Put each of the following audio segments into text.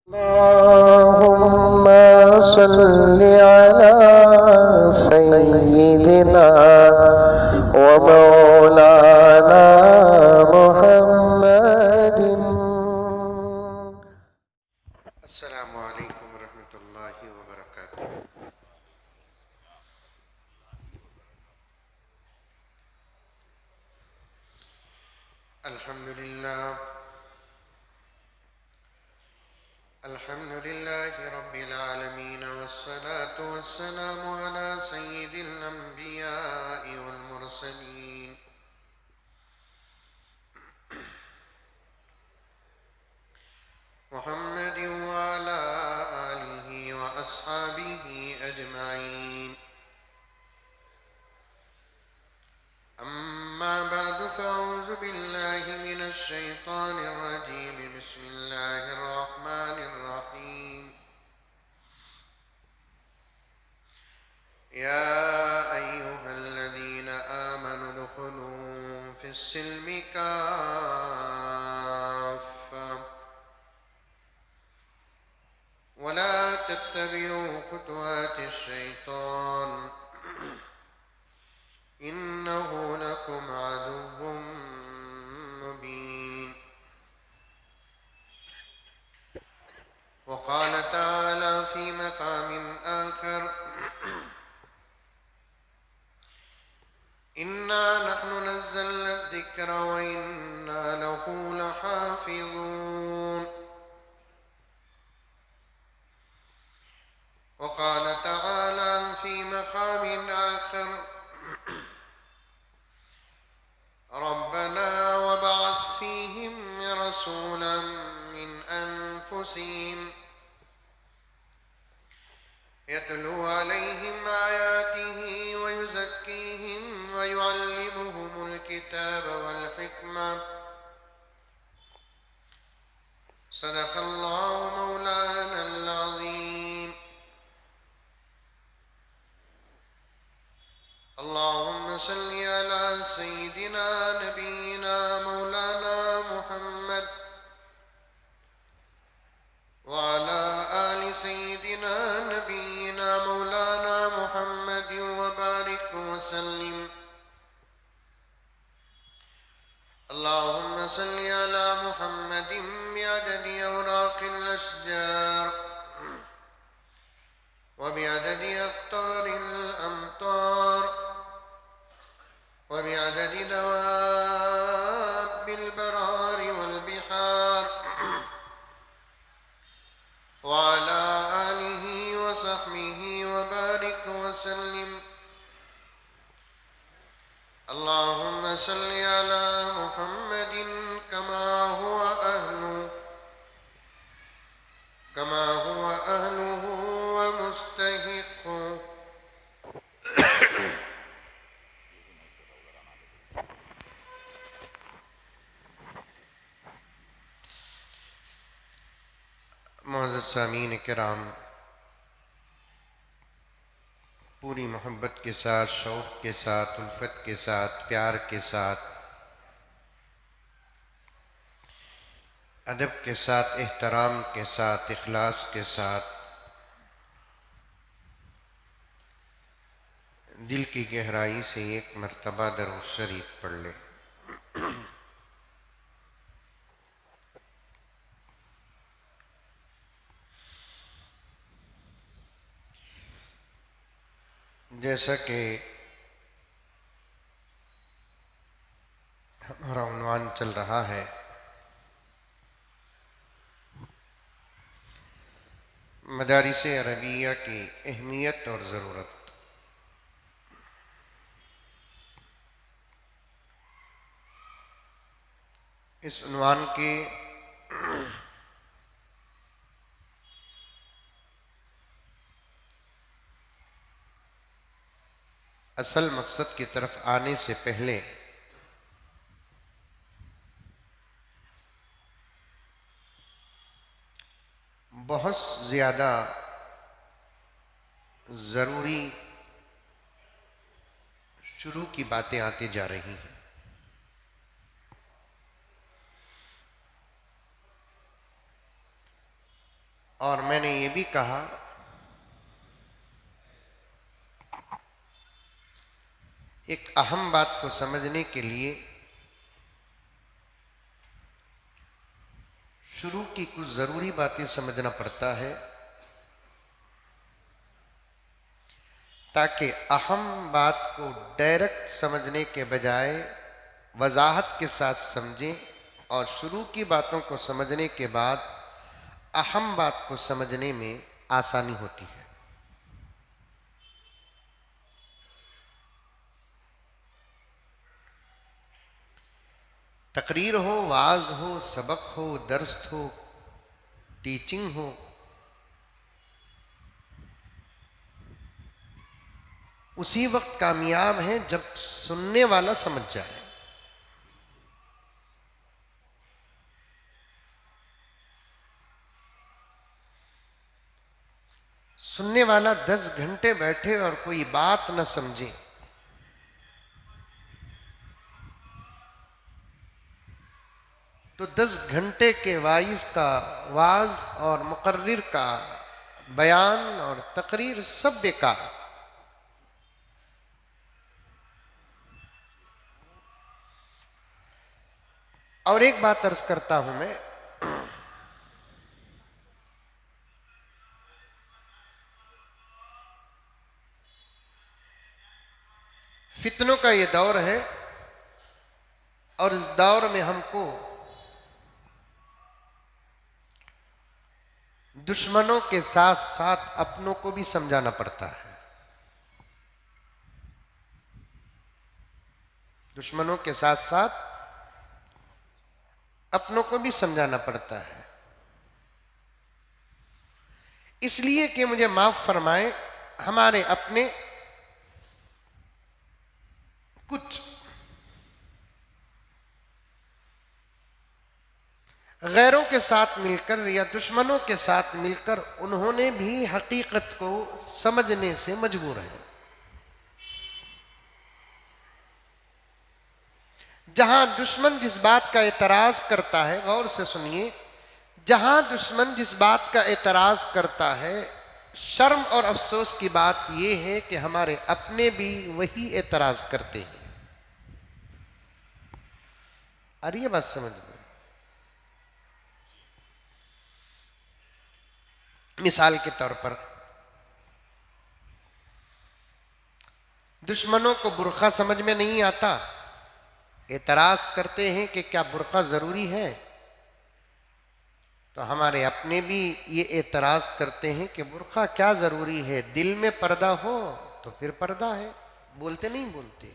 अल्लाहुम्मा सल्लि अला सय्यिदिना व मौलाना मुहम्मदिन। अस्सलामु अलैकुम रहमतुल्लाहि व बरकातुहू। अल्हम्दुलिल्लाहि रब्बिल आलमीन वस्सलातु वस्सलामु अला सय्यिदिल अंबियाइ वल मुरसलीन मुहम्मदिन व अला आलिहि व अस्हाबिहि अजमाइन। अम्मा बअदु फ़अऊज़ु बिल्लाहि मिनश शैतानिर रजीम। बिस्मिल्लाहिर रहमानिर रहीम। या अय्युहल्लज़ीना आमनु उदख़ुलू फ़िस्सिल्मि काफ़्फ़ा वला तत्तबिऊ खुतुवातिश शैतान इन्नहु लकुम अदुव्वुम मुबीन। वक़ाल तआला फ़ी मक़ामिन आख़र इन्ना नहनु नज़्ज़लना अज़्ज़िक्र व इन्ना लहू लहाफ़िज़ून। वक़ाल तआला फ़ी मक़ामिन आख़र रब्बना वबअथ फ़ीहिम रसूलन मिन अनफुसिहिम यतलू अलैहिम आयातिहि व युज़क्कीहिम व युअल्लिमुहुमुल किताब वल हिकमह। सदक़ल्लाहु मौलानल अज़ीम। अल्लाहुम्मा सल्लि अला सय्यिदिना नबीना मौलाना मुहम्मद व अला आलि सय्यिदिना नबीना मौलाना मुहम्मद व बारिक व सल्लिम। अल्लाहुम्मा सल्लि अला मुहम्मदिन बिअददि औराक़िल अशजार व बिअददि अक़्तारिल अमतार व बिअददि दवाब्बिल बरारि वल बिहार व अला आलिहि व सहबिहि व बारिक व सल्लिम। अल्लाहुम्मा सल्लि अला मुहम्मदिन कमा हुवा अहलुहु व मुस्तहिक़्क़ु। मुअज़्ज़ज़ सामीन किराम, पूरी मोहब्बत के साथ, शौक़ के साथ, उल्फत के साथ, प्यार के साथ, अदब के साथ, एहतराम के साथ, इखलास के साथ दिल की गहराई से एक मर्तबा दरूद शरीफ पढ़ ले। जैसा कि हमारा उन्वान चल रहा है, मदारिस अरबिया की अहमियत और ज़रूरत। इस उन्वान के असल मकसद की तरफ आने से पहले बहुत ज़्यादा ज़रूरी शुरू की बातें आती जा रही हैं। और मैंने ये भी कहा एक अहम बात को समझने के लिए शुरू की कुछ जरूरी बातें समझना पड़ता है, ताकि अहम बात को डायरेक्ट समझने के बजाय वजाहत के साथ समझें और शुरू की बातों को समझने के बाद अहम बात को समझने में आसानी होती है। तकरीर हो, वाज हो, सबक हो, दर्स हो, टीचिंग हो, उसी वक्त कामयाब है जब सुनने वाला समझ जाए। सुनने वाला 10 घंटे बैठे और कोई बात न समझे तो 10 घंटे के वाइज का वाज और मुकर्रिर का बयान और तकरीर सब बेकार। और एक बात अर्ज करता हूं मैं, फितनों का ये दौर है और इस दौर में हमको दुश्मनों के साथ साथ अपनों को भी समझाना पड़ता है। दुश्मनों के साथ साथ अपनों को भी समझाना पड़ता है, इसलिए कि मुझे माफ फरमाएं, हमारे अपने कुछ गैरों के साथ मिलकर या दुश्मनों के साथ मिलकर उन्होंने भी हकीकत को समझने से मजबूर हैं। जहां दुश्मन जिस बात का एतराज करता है, गौर से सुनिए, जहां दुश्मन जिस बात का एतराज करता है, शर्म और अफसोस की बात यह है कि हमारे अपने भी वही एतराज करते हैं। अरे ये बात समझ में, मिसाल के तौर पर दुश्मनों को बुर्का समझ में नहीं आता, एतराज करते हैं कि क्या बुर्का जरूरी है, तो हमारे अपने भी ये एतराज करते हैं कि बुर्का क्या जरूरी है, दिल में पर्दा हो तो फिर पर्दा है, बोलते नहीं बोलते।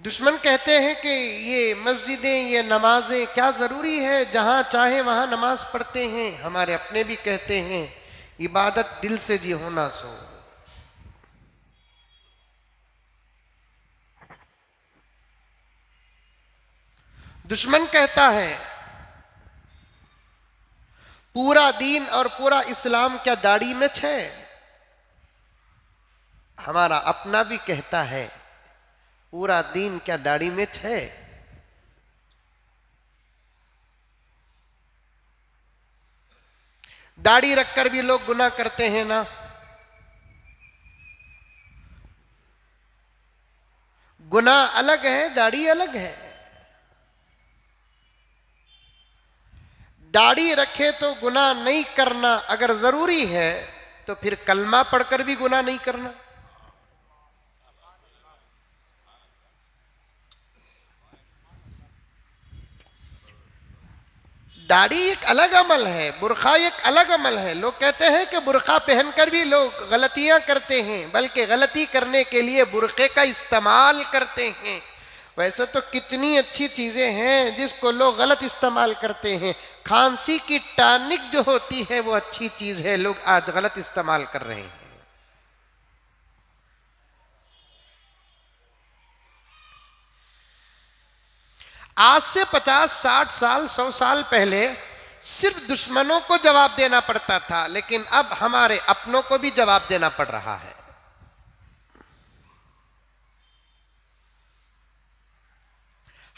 दुश्मन कहते हैं कि ये मस्जिदें, ये नमाजें क्या जरूरी है, जहां चाहे वहां नमाज पढ़ते हैं। हमारे अपने भी कहते हैं इबादत दिल से जी होना सो। दुश्मन कहता है पूरा दीन और पूरा इस्लाम क्या दाढ़ी में छे। हमारा अपना भी कहता है पूरा दीन क्या दाढ़ी में छे। दाढ़ी रखकर भी लोग गुनाह करते हैं ना। गुनाह अलग है, दाढ़ी अलग है। दाढ़ी रखे तो गुनाह नहीं करना अगर जरूरी है तो फिर कलमा पढ़कर भी गुनाह नहीं करना। दाढ़ी एक अलग अमल है, बुर्का एक अलग अमल है। लोग कहते हैं कि बुर्का पहनकर भी लोग गलतियां करते हैं, बल्कि गलती करने के लिए बुर्के का इस्तेमाल करते हैं। वैसे तो कितनी अच्छी चीजें हैं जिसको लोग गलत इस्तेमाल करते हैं। खांसी की टॉनिक जो होती है वो अच्छी चीज है, लोग आज गलत इस्तेमाल कर रहे हैं। आज से 50, 60 साल, 100 साल पहले सिर्फ दुश्मनों को जवाब देना पड़ता था, लेकिन अब हमारे अपनों को भी जवाब देना पड़ रहा है।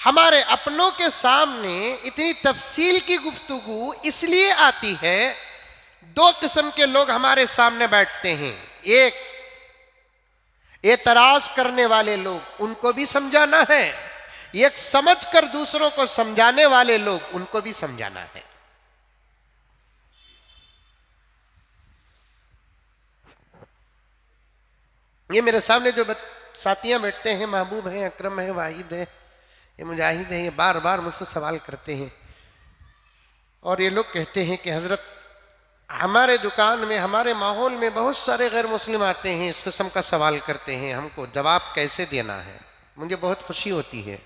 हमारे अपनों के सामने इतनी तफसील की गुफ्तगू इसलिए आती है, दो किस्म के लोग हमारे सामने बैठते हैं। एक एतराज करने वाले लोग, उनको भी समझाना है। एक समझकर दूसरों को समझाने वाले लोग, उनको भी समझाना है। ये मेरे सामने जो साथियां बैठते हैं, महबूब हैं, अकरम है, वाहिद है, ये मुजाहिद है, ये बार बार मुझसे सवाल करते हैं और ये लोग कहते हैं कि हजरत हमारे दुकान में, हमारे माहौल में बहुत सारे गैर मुस्लिम आते हैं, इस किस्म का सवाल करते हैं, हमको जवाब कैसे देना है। मुझे बहुत खुशी होती है।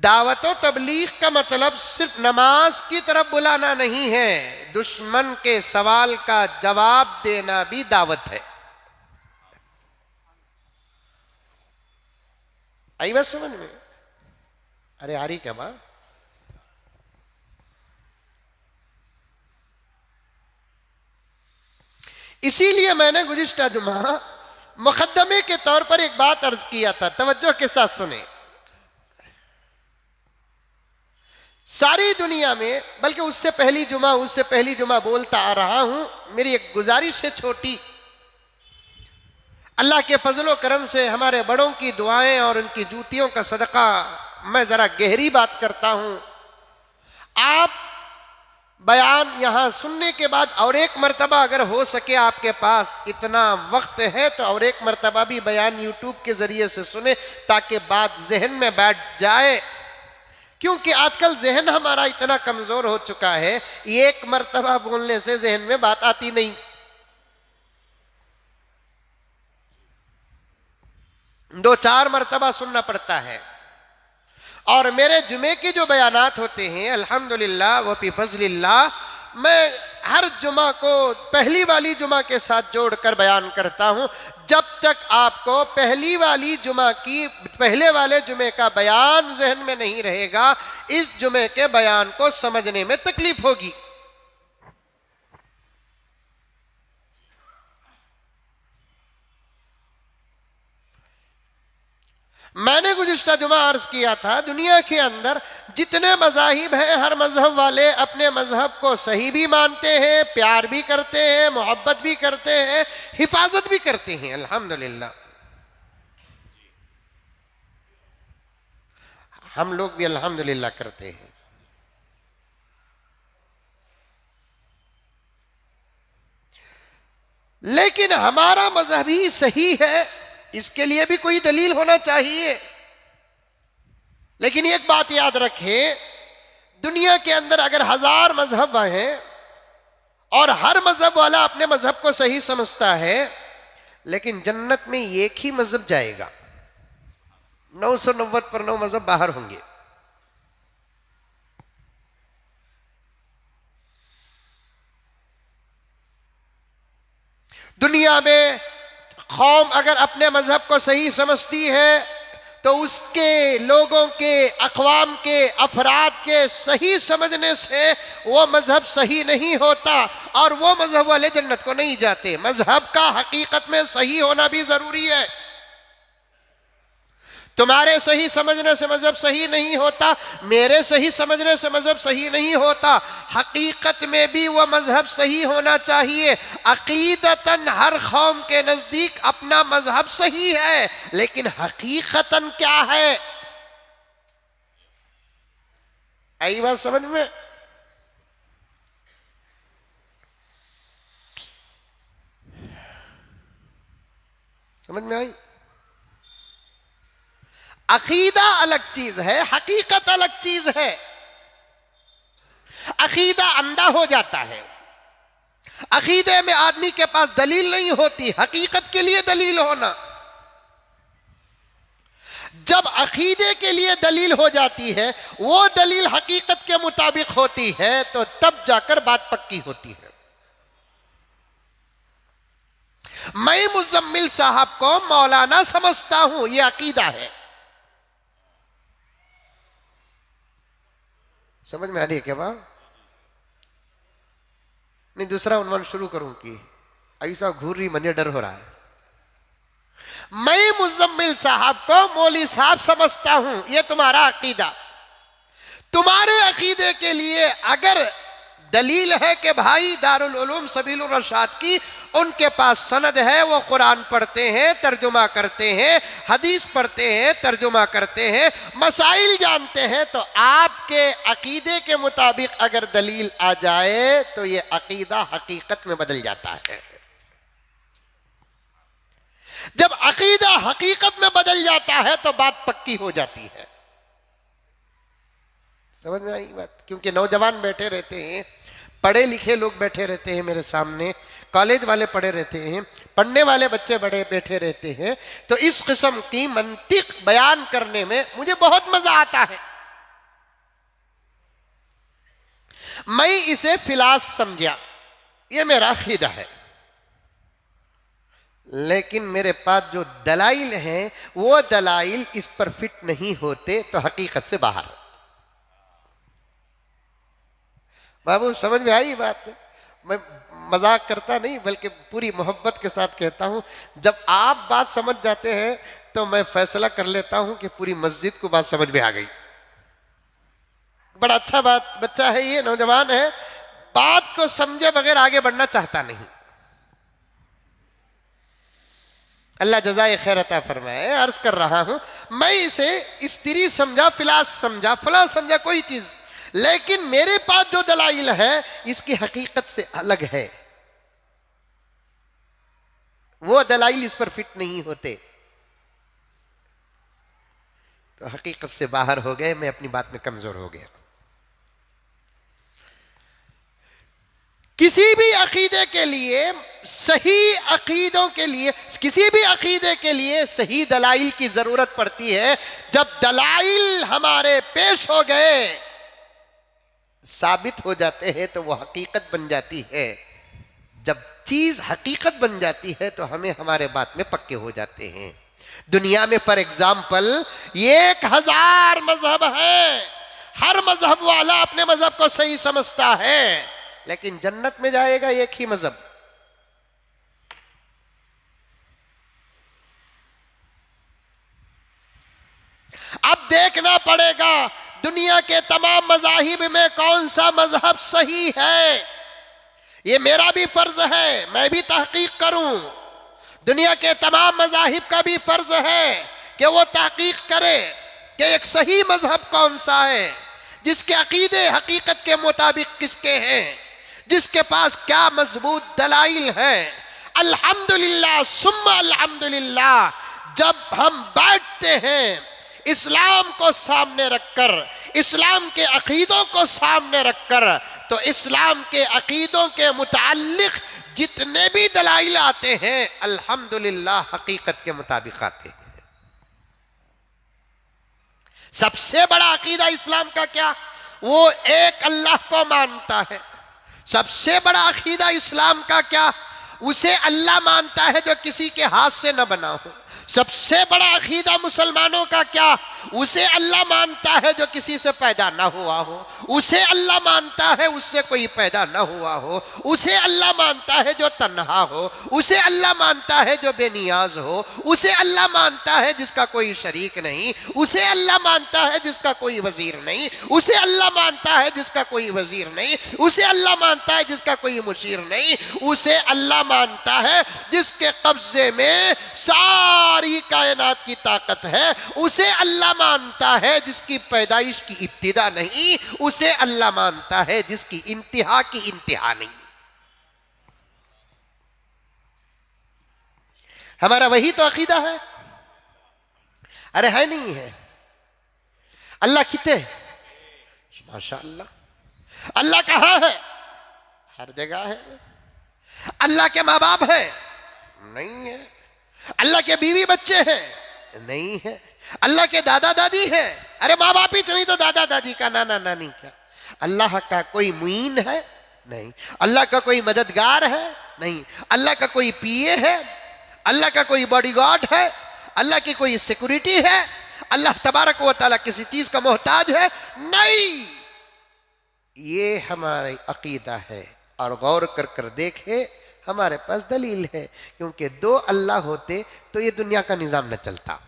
दावत व तबलीग का मतलब सिर्फ नमाज की तरफ बुलाना नहीं है, दुश्मन के सवाल का जवाब देना भी दावत है। आई बात समझ में? अरे आ रही क्या बात? इसीलिए मैंने गुज़िश्ता जुमा मुकद्दमे के तौर पर एक बात अर्ज किया था, तवज्जो के साथ सुने। सारी दुनिया में, बल्कि उससे पहली जुमा बोलता आ रहा हूं, मेरी एक गुजारिश है छोटी। अल्लाह के फजलो करम से हमारे बड़ों की दुआएं और उनकी जूतियों का सदका मैं ज़रा गहरी बात करता हूं। आप बयान यहां सुनने के बाद और एक मर्तबा अगर हो सके, आपके पास इतना वक्त है तो और एक मर्तबा भी बयान यूट्यूब के ज़रिए से सुने, ताकि बात जहन में बैठ जाए। क्योंकि आजकल जहन हमारा इतना कमज़ोर हो चुका है, एक मर्तबा बोलने से जहन में बात आती नहीं। दो चार मर्तबा सुनना पड़ता है। और मेरे जुमे के जो बयानात होते हैं, अल्हम्दुलिल्लाह व बिफज़लिल्लाह, मैं हर जुमा को पहली वाली जुमा के साथ जोड़कर बयान करता हूं। जब तक आपको पहली वाली जुमा की, पहले वाले जुमे का बयान जहन में नहीं रहेगा, इस जुमे के बयान को समझने में तकलीफ होगी। मैंने गुज़िश्ता जुमा अर्ज किया था, दुनिया के अंदर जितने मज़ाहिब हैं, हर मज़हब वाले अपने मज़हब को सही भी मानते हैं, प्यार भी करते हैं, मोहब्बत भी करते हैं, हिफाजत भी करते हैं। अल्हम्दुलिल्लाह हम लोग भी अल्हम्दुलिल्लाह करते हैं। लेकिन हमारा मज़हब ही सही है, इसके लिए भी कोई दलील होना चाहिए। लेकिन एक बात याद रखें, दुनिया के अंदर अगर 1000 मजहब हैं और हर मजहब वाला अपने मजहब को सही समझता है, लेकिन जन्नत में एक ही मजहब जाएगा, 990 पर 9 मजहब बाहर होंगे। दुनिया में कौम अगर अपने मजहब को सही समझती है तो उसके लोगों के, अक़वाम के, अफराद के सही समझने से वो मजहब सही नहीं होता और वो मजहब वाले जन्नत को नहीं जाते। मजहब का हकीकत में सही होना भी जरूरी है। तुम्हारे सही समझने से मजहब सही नहीं होता, मेरे सही समझने से मजहब सही नहीं होता। हकीकत में भी वह मजहब सही होना चाहिए। अकीदतन हर कौम के नजदीक अपना मजहब सही है, लेकिन हकीकतन क्या है? आई बात समझ में? समझ में आई? अकीदा अलग चीज है, हकीकत अलग चीज है। अकीदा अंधा हो जाता है, अकीदे में आदमी के पास दलील नहीं होती, हकीकत के लिए दलील होना। जब अकीदे के लिए दलील हो जाती है, वो दलील हकीकत के मुताबिक होती है, तो तब जाकर बात पक्की होती है। मैं मुज़म्मिल साहब को मौलाना समझता हूं, यह अकीदा है। समझ में आ रही है क्या बात? नहीं, दूसरा उन्वान शुरू करूं कि ऐसा घूर रही, मुझे डर हो रहा है। मुज़म्मिल साहब को मौली साहब समझता हूं, ये तुम्हारा अकीदा। तुम्हारे अकीदे के लिए अगर दलील है कि भाई दारुल उलूम सबीलुर रशाद की, उनके पास सनद है, वो कुरान पढ़ते हैं, तर्जुमा करते हैं, हदीस पढ़ते हैं, तर्जुमा करते हैं, मसाइल जानते हैं, तो आपके अकीदे के मुताबिक अगर दलील आ जाए तो ये अकीदा हकीकत में बदल जाता है। जब अकीदा हकीकत में बदल जाता है तो बात पक्की हो जाती है। समझ में आई बात? क्योंकि नौजवान बैठे रहते हैं, पढ़े लिखे लोग बैठे रहते हैं मेरे सामने, कॉलेज वाले पढ़े रहते हैं, पढ़ने वाले बच्चे बड़े बैठे रहते हैं, तो इस किस्म की मंतिक बयान करने में मुझे बहुत मजा आता है। मैं इसे फिलास समझा, ये मेरा अकीदा है, लेकिन मेरे पास जो दलाइल हैं वो दलाइल इस पर फिट नहीं होते तो हकीकत से बाहर। बाबू समझ में आई बात? मैं मजाक करता नहीं बल्कि पूरी मोहब्बत के साथ कहता हूं। जब आप बात समझ जाते हैं तो मैं फैसला कर लेता हूं कि पूरी मस्जिद को बात समझ में आ गई। बड़ा अच्छा बात बच्चा है, ये नौजवान है, बात को समझे बगैर आगे बढ़ना चाहता नहीं। अल्लाह जज़ाए खैर अता फरमाए। अर्ज कर रहा हूं, मैं इसे स्त्री समझा, फिलास समझा, फला समझा, कोई चीज, लेकिन मेरे पास जो दलाइल है इसकी हकीकत से अलग है। वो दलाइल इस पर फिट नहीं होते तो हकीकत से बाहर हो गए, मैं अपनी बात में कमजोर हो गया। किसी भी अकीदे के लिए, सही अकीदों के लिए, किसी भी अकीदे के लिए सही दलाइल की जरूरत पड़ती है। जब दलाइल हमारे पेश हो गए, साबित हो जाते हैं, तो वो हकीकत बन जाती है। जब चीज हकीकत बन जाती है तो हमें हमारे बात में पक्के हो जाते हैं। दुनिया में फॉर एग्जाम्पल 1000 मजहब है, हर मजहब वाला अपने मजहब को सही समझता है, लेकिन जन्नत में जाएगा एक ही मजहब। अब देखना पड़ेगा दुनिया के तमाम मजाहिब में कौन सा मजहब सही है। ये मेरा भी फर्ज है, मैं भी तहकीक करूं। दुनिया के तमाम मजाहिब का भी फर्ज है कि वो तहकीक करे कि एक सही मजहब कौन सा है, जिसके अकीदे हकीकत के मुताबिक किसके हैं, जिसके पास क्या मजबूत दलाइल है। अल्हम्दुलिल्लाह सुम्मा अल्हम्दुलिल्लाह, जब हम बैठते हैं इस्लाम को सामने रखकर, इस्लाम के अकीदों को सामने रखकर, तो इस्लाम के अकीदों के मुताल्लिक जितने भी दलाइल आते हैं अल्हम्दुलिल्लाह हकीकत के मुताबिक आते हैं। सबसे बड़ा अकीदा इस्लाम का क्या? वो एक अल्लाह को मानता है। सबसे बड़ा अकीदा इस्लाम का क्या? उसे अल्लाह मानता है जो किसी के हाथ से न बना हो। सबसे बड़ा अकीदा मुसलमानों का क्या? उसे अल्लाह मानता है जो किसी से पैदा ना हुआ हो। उसे अल्लाह मानता है उससे कोई पैदा ना हुआ हो। उसे अल्लाह मानता है जो तन्हा हो। उसे अल्लाह मानता है जो बेनियाज हो। उसे अल्लाह मानता है जिसका कोई शरीक नहीं। उसे अल्लाह मानता है जिसका कोई वजीर नहीं। उसे अल्लाह मानता है जिसका कोई वजीर नहीं। उसे अल्लाह मानता है जिसका कोई मुशीर नहीं। उसे अल्लाह मानता है जिसके कब्जे में सारी कायनात की ताकत है। उसे अल्लाह मानता है जिसकी पैदाइश की इब्तिदा नहीं। उसे अल्लाह मानता है जिसकी इंतहा की इंतहा नहीं। हमारा वही तो अकीदा है। अरे है नहीं है? अल्लाह कितने? माशाअल्लाह। अल्लाह कहाँ है? हर जगह है। अल्लाह के माँ बाप है? नहीं है। अल्लाह के बीवी बच्चे हैं? नहीं है। अल्लाह के दादा दादी है? अरे माँ बाप ही नहीं तो दादा दादी का नाना नानी का। अल्लाह का कोई मुईन है? नहीं। अल्लाह का कोई मददगार है? नहीं। अल्लाह का कोई पीए है? अल्लाह का कोई बॉडीगार्ड है? अल्लाह की कोई सिक्योरिटी है? अल्लाह तबारक व तआला किसी चीज का मोहताज है? नहीं। ये हमारा अकीदा है। और गौर कर कर देखे हमारे पास दलील है, क्योंकि दो अल्लाह होते तो ये दुनिया का निजाम न चलता।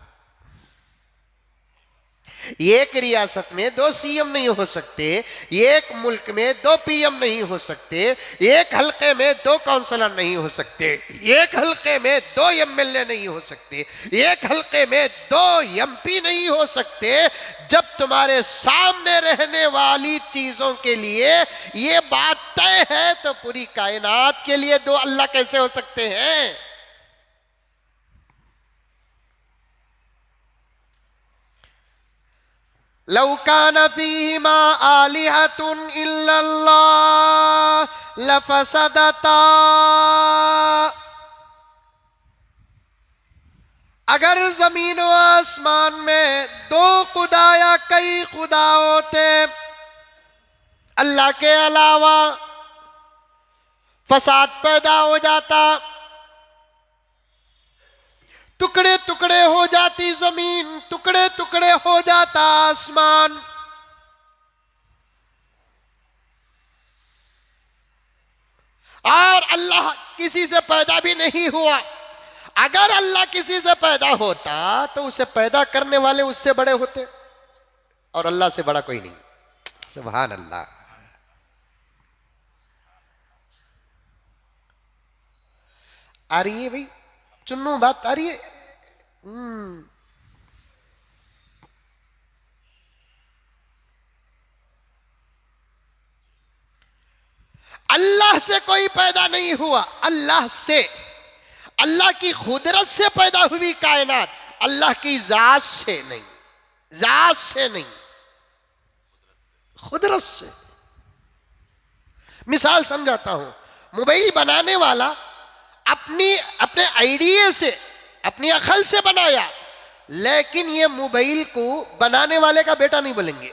एक रियासत में दो सीएम नहीं हो सकते, एक मुल्क में दो पीएम नहीं हो सकते, एक हल्के में दो काउंसलर नहीं हो सकते, एक हल्के में दो एमएलए नहीं हो सकते, एक हल्के में दो एमपी नहीं हो सकते। जब तुम्हारे सामने रहने वाली चीजों के लिए ये बात तय है तो पूरी कायनात के लिए दो अल्लाह कैसे हो सकते हैं? लौ कान फीहिमा आलिहतुन इल्लल्लाह लफसदता। अगर जमीन व आसमान में दो खुदा या कई खुदा होते अल्लाह के अलावा, फसाद पैदा हो जाता, टुकड़े टुकड़े हो जाती जमीन, टुकड़े टुकड़े हो जाता आसमान। और अल्लाह किसी से पैदा भी नहीं हुआ। अगर अल्लाह किसी से पैदा होता तो उसे पैदा करने वाले उससे बड़े होते, और अल्लाह से बड़ा कोई नहीं। सुभान अल्लाह। आ रही है भाई चुन्नू बात आ रही है? अल्लाह से कोई पैदा नहीं हुआ, अल्लाह से, अल्लाह की खुदरत से पैदा हुई कायनात, अल्लाह की जात से नहीं, जात से नहीं, खुदरत से। मिसाल समझाता हूं, मोबाइल बनाने वाला अपने आइडिया से, अपनी अकल से बनाया, लेकिन ये मोबाइल को बनाने वाले का बेटा नहीं बोलेंगे।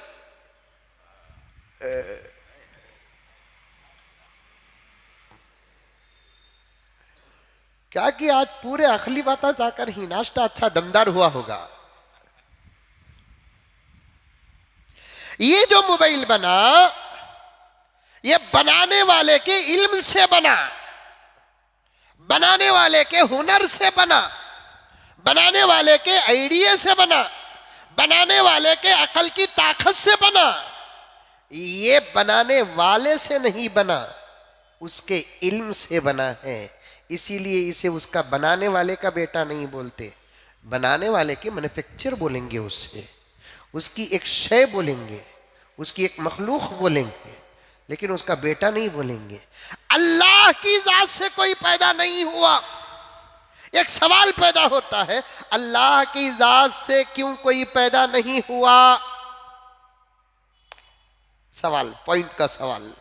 क्या कि आज पूरे अखली बाता जाकर ही नाश्ता अच्छा दमदार हुआ होगा। ये जो मोबाइल बना, ये बनाने वाले के इल्म से बना, बनाने वाले के हुनर से बना, बनाने वाले के आइडिया से बना, बनाने वाले के अकल की ताकत से बना। ये बनाने वाले से नहीं बना, उसके इल्म से बना है। इसीलिए इसे उसका बनाने वाले का बेटा नहीं बोलते, बनाने वाले की मैन्युफैक्चर बोलेंगे, उससे उसकी एक शय बोलेंगे, उसकी एक मखलूक बोलेंगे, लेकिन उसका बेटा नहीं बोलेंगे। अल्लाह की जात से कोई पैदा नहीं हुआ। एक सवाल पैदा होता है, अल्लाह की जात से क्यों कोई पैदा नहीं हुआ? सवाल, पॉइंट का सवाल।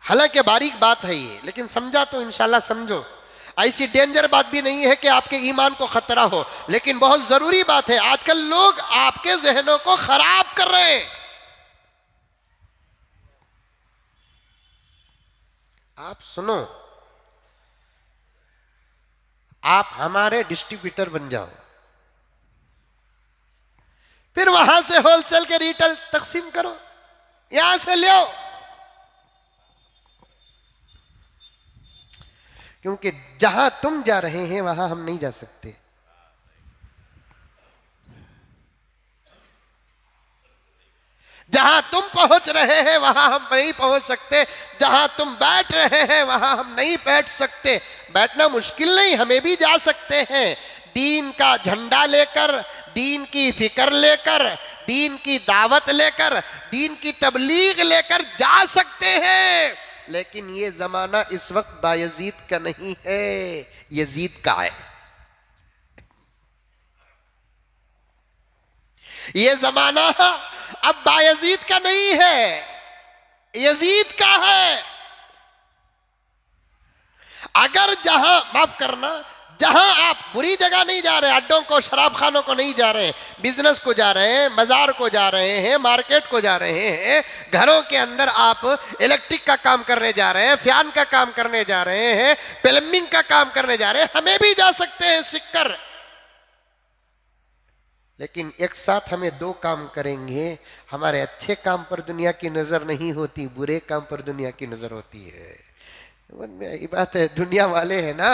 हालांकि बारीक बात है ये, लेकिन समझा तो इंशाल्लाह समझो। ऐसी डेंजर बात भी नहीं है कि आपके ईमान को खतरा हो, लेकिन बहुत जरूरी बात है। आजकल लोग आपके जहनों को खराब कर रहे हैं। आप सुनो, आप हमारे डिस्ट्रीब्यूटर बन जाओ, फिर वहां से होलसेल के रिटेल तकसीम करो, यहां से ले आओ। क्योंकि जहां तुम जा रहे हैं वहां हम नहीं जा सकते। जहां तुम पहुंच रहे हैं वहां हम नहीं पहुंच सकते, जहां तुम बैठ रहे हैं वहां हम नहीं बैठ सकते। बैठना मुश्किल नहीं, हमें भी जा सकते हैं। दीन का झंडा लेकर, दीन की फिक्र लेकर, दीन की दावत लेकर, दीन की तबलीग लेकर जा सकते हैं। लेकिन ये जमाना इस वक्त बायजीद का नहीं है, यजीद का है। ये जमाना अब बायजीद का नहीं है, यजीद का है। अगर जहां, माफ करना, जहां आप बुरी जगह नहीं जा रहे, अड्डों को, शराब खानों को नहीं जा रहे, बिजनेस को जा रहे हैं, बाजार को जा रहे हैं, मार्केट को जा रहे हैं, घरों के अंदर आप इलेक्ट्रिक का काम करने जा रहे हैं, फैन का काम करने जा रहे हैं, प्लम्बिंग का काम करने जा रहे हैं, हमें भी जा सकते हैं सीखकर। लेकिन एक साथ हमें दो काम करेंगे। हमारे अच्छे काम पर दुनिया की नजर नहीं होती, बुरे काम पर दुनिया की नजर होती है। ये बात है, दुनिया वाले है ना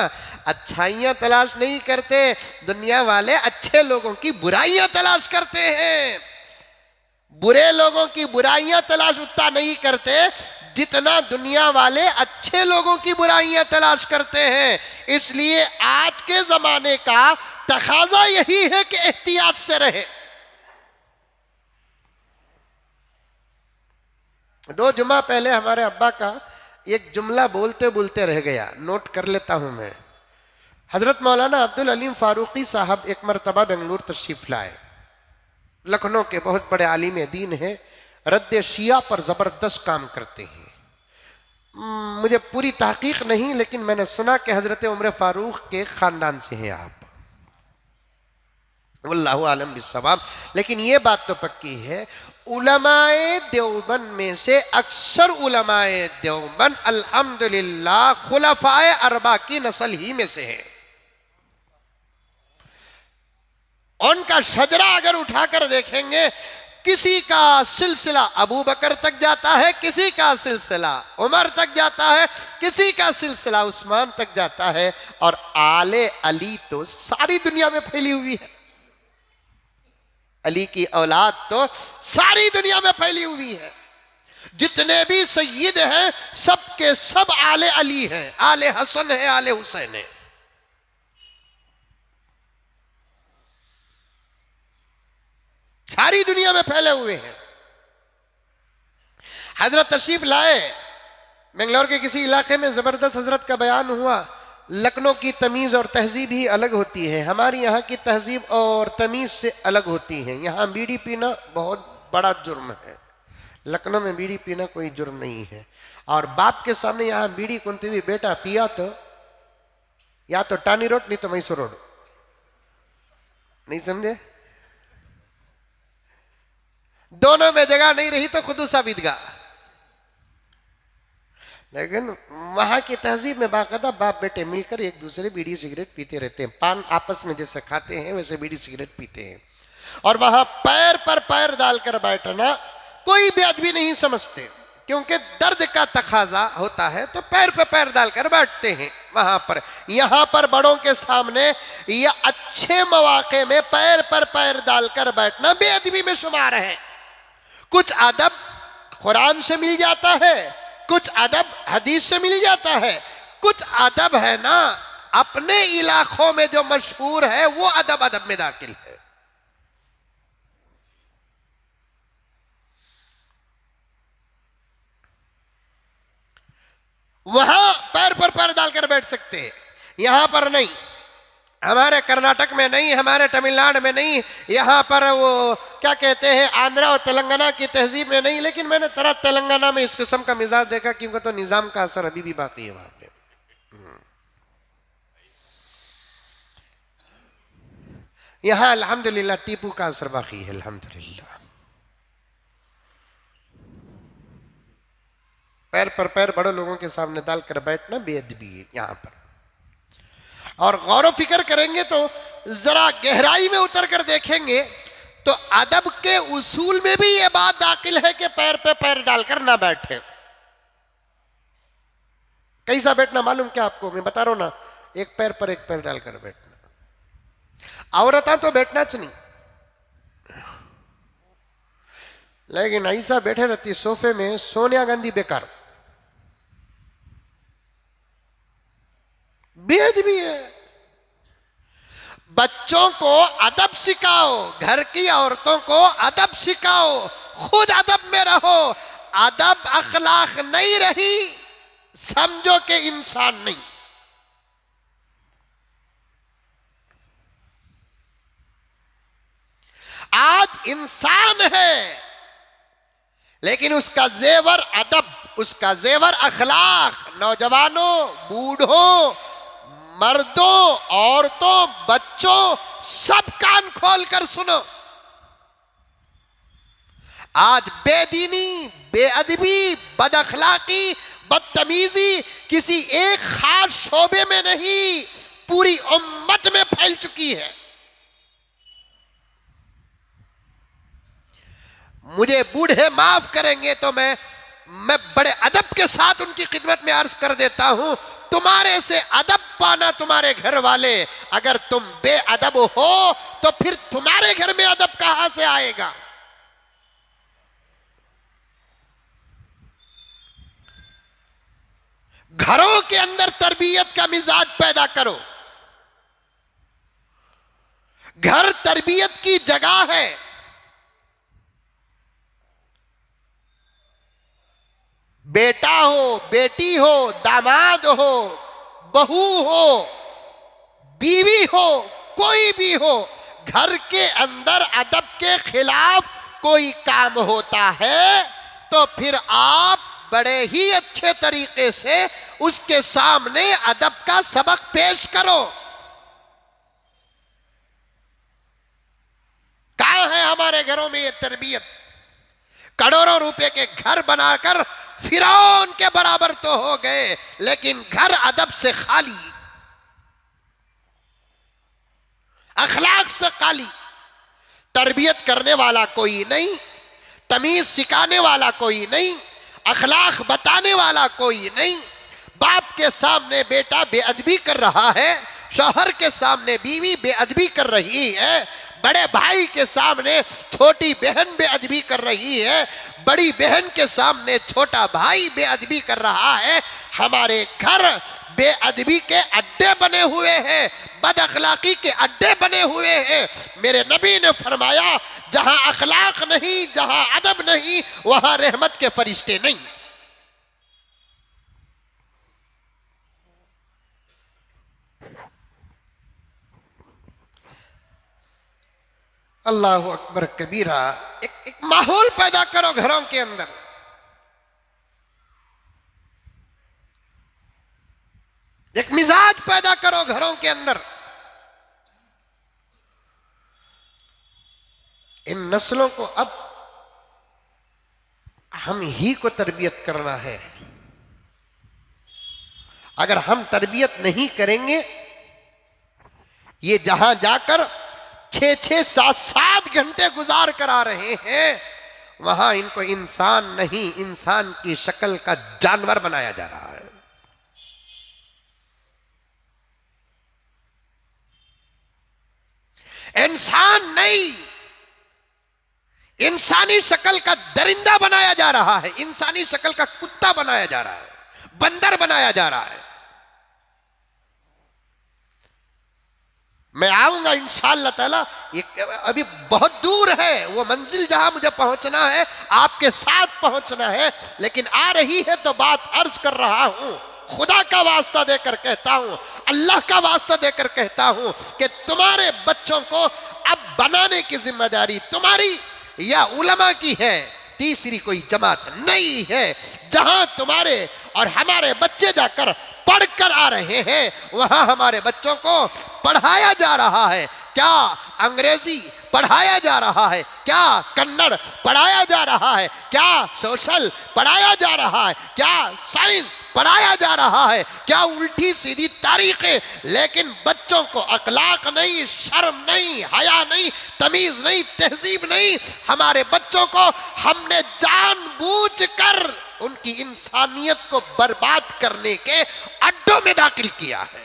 अच्छाइयां तलाश नहीं करते, दुनिया वाले अच्छे लोगों की बुराइयां तलाश करते हैं। बुरे लोगों की बुराइयां तलाश उतना नहीं करते जितना दुनिया वाले अच्छे लोगों की बुराइयां तलाश करते हैं। इसलिए आज के जमाने का तकाजा यही है कि एहतियात से रहे। 2 जुमा पहले हमारे अब्बा का एक जुमला बोलते बोलते रह गया, नोट कर लेता हूं मैं। हजरत मौलाना अब्दुल अलीम फारूकी साहब एक मरतबा बेंगलुरु तशरीफ लाए। लखनऊ के बहुत बड़े आलिम दीन है, रद्द शिया पर जबरदस्त काम करते हैं। मुझे पूरी तहकीक नहीं, लेकिन मैंने सुना कि हजरत उमर फारूक के खानदान से हैं आप, वल्लाहु आलम बिस्सवाब। लेकिन ये बात तो पक्की है, उलमाए देवबंद में से अक्सर उलमाए देवबंद अल्हम्दुलिल्लाह खुलफाए अरबा की नस्ल ही में से है। उनका शजरा अगर उठाकर देखेंगे, किसी का सिलसिला अबू बकर तक जाता है, किसी का सिलसिला उमर तक जाता है, किसी का सिलसिला उस्मान तक जाता है, और आले अली तो सारी दुनिया में फैली हुई है। अली की औलाद तो सारी दुनिया में फैली हुई है। जितने भी सय्यद हैं सब के सब आले अली हैं, आले हसन है, आले हुसैन है। सारी दुनिया में फैले हुए हैं। हजरत तशरीफ लाए, बेंगलोर के किसी इलाके में जबरदस्त हजरत का बयान हुआ। लखनऊ की तमीज और तहजीब ही अलग होती है, हमारी यहाँ की तहजीब और तमीज से अलग होती है। यहाँ बीड़ी पीना बहुत बड़ा जुर्म है, लखनऊ में बीड़ी पीना कोई जुर्म नहीं है। और बाप के सामने यहाँ बीड़ी कुंती हुई, बेटा पिया तो या तो टानी रोड नहीं तो मैसूर रोड, नहीं समझे? दोनों में जगह नहीं रही तो खुदूसा बीदगा। लेकिन वहां की तहजीब में बाकायदा बाप बेटे मिलकर एक दूसरे बीड़ी सिगरेट पीते रहते हैं। पान आपस में जैसे खाते हैं वैसे बीड़ी सिगरेट पीते हैं। और वहां पैर पर पैर डालकर बैठना कोई बेअदबी नहीं समझते, क्योंकि दर्द का तकाजा होता है तो पैर पर पैर डालकर बैठते हैं वहां पर। यहां पर बड़ों के सामने या अच्छे मौके में पैर पर पैर डालकर बैठना बेअदबी में शुमार है। कुछ अदब कुरान से मिल जाता है, कुछ अदब हदीस से मिल जाता है, कुछ अदब है ना अपने इलाकों में जो मशहूर है वो अदब अदब में दाखिल है। वहां पैर पर पैर डालकर बैठ सकते हैं, यहां पर नहीं। हमारे कर्नाटक में नहीं, हमारे तमिलनाडु में नहीं, यहाँ पर वो क्या कहते हैं आंध्रा और तेलंगाना की तहजीब में नहीं। लेकिन मैंने तरह तेलंगाना में इस किस्म का मिजाज देखा, क्योंकि तो निजाम का असर अभी भी बाकी है वहां पे। यहाँ अल्हम्दुलिल्लाह टीपू का असर बाकी है, अल्हम्दुलिल्लाह। पैर पर पैर बड़े लोगों के सामने डालकर बैठना बेअदबी है यहाँ पर। और गौर फिक्र करेंगे तो जरा गहराई में उतर कर देखेंगे तो अदब के उसूल में भी यह बात दाखिल है कि पैर पे पैर डालकर ना बैठे। कैसा बैठना मालूम क्या आपको? मैं बता रहा हूं ना, एक पैर पर एक पैर डालकर बैठना। औरतां तो बैठना च नहीं, लेकिन ऐसा बैठे रहती सोफे में सोनिया गांधी बेकार, बेअदबी है। बच्चों को अदब सिखाओ, घर की औरतों को अदब सिखाओ, खुद अदब में रहो। अदब अखलाक नहीं रही समझो कि इंसान नहीं। आज इंसान है लेकिन उसका जेवर अदब, उसका जेवर अखलाक। नौजवानों, बूढ़ों, मर्दों, औरतों, बच्चों, सब कान खोलकर सुनो। आज बेदीनी, बेअदबी, बदअखलाकी, बदतमीजी किसी एक खास शोबे में नहीं पूरी उम्मत में फैल चुकी है। मुझे बूढ़े माफ करेंगे तो मैं बड़े अदब के साथ उनकी खिदमत में अर्ज कर देता हूं, तुम्हारे से अदब पाना तुम्हारे घर वाले, अगर तुम बेअदब हो तो फिर तुम्हारे घर में अदब कहां से आएगा। घरों के अंदर तरबियत का मिजाज पैदा करो। घर तरबियत की जगह है। बेटा हो, बेटी हो, दामाद हो, बहू हो, बीवी हो, कोई भी हो, घर के अंदर अदब के खिलाफ कोई काम होता है तो फिर आप बड़े ही अच्छे तरीके से उसके सामने अदब का सबक पेश करो। कहां है हमारे घरों में ये तरबियत? करोड़ों रुपए के घर बनाकर फिरौन के बराबर तो हो गए, लेकिन घर अदब से खाली, अखलाक से खाली। तरबियत करने वाला कोई नहीं, तमीज सिखाने वाला कोई नहीं, अखलाक बताने वाला कोई नहीं। बाप के सामने बेटा बेअदबी कर रहा है, शौहर के सामने बीवी बेअदबी कर रही है, बड़े भाई के सामने छोटी बहन बेअदबी कर रही है, बड़ी बहन के सामने छोटा भाई बेअदबी कर रहा है। हमारे घर बेअदबी के अड्डे बने हुए हैं, बद अखलाकी के अड्डे बने हुए हैं। मेरे नबी ने फरमाया, जहां अखलाक नहीं, जहां अदब नहीं, वहां रहमत के फरिश्ते नहीं। अल्लाहु अकबर कबीरा। एक माहौल पैदा करो घरों के अंदर। एक मिजाज पैदा करो घरों के अंदर। इन नस्लों को अब हम ही को तरबियत करना है। अगर हम तरबियत नहीं करेंगे, ये जहां जाकर 6-6, 7-7 घंटे गुजार कर आ रहे हैं, वहां इनको इंसान नहीं, इंसान की शक्ल का जानवर बनाया जा रहा है। इंसान नहीं, इंसानी शक्ल का दरिंदा बनाया जा रहा है, इंसानी शक्ल का कुत्ता बनाया जा रहा है, बंदर बनाया जा रहा है। मैं आऊंगा इंशाअल्लाह ताला, अभी बहुत दूर है वो मंजिल जहां मुझे पहुंचना है, आपके साथ पहुंचना है, लेकिन आ रही है तो बात अर्ज कर रहा हूं। खुदा का वास्ता देकर कहता हूं, अल्लाह का वास्ता देकर कहता हूं कि तुम्हारे बच्चों को अब बनाने की जिम्मेदारी तुम्हारी या उलमा की है, तीसरी कोई जमात नहीं है। जहां तुम्हारे और हमारे बच्चे जाकर पढ़कर आ रहे हैं, वहां हमारे बच्चों को पढ़ाया जा रहा है। क्या अंग्रेजी पढ़ाया जा रहा है? क्या कन्नड़ पढ़ाया जा रहा है? क्या सोशल पढ़ाया जा रहा है? क्या साइंस पढ़ाया जा रहा है? क्या उल्टी सीधी तारीखें? लेकिन बच्चों को अखलाक नहीं, शर्म नहीं, हया नहीं, तमीज नहीं, तहजीब नहीं। हमारे बच्चों को हमने जानबूझकर उनकी इंसानियत को बर्बाद करने के अड्डों में दाखिल किया है।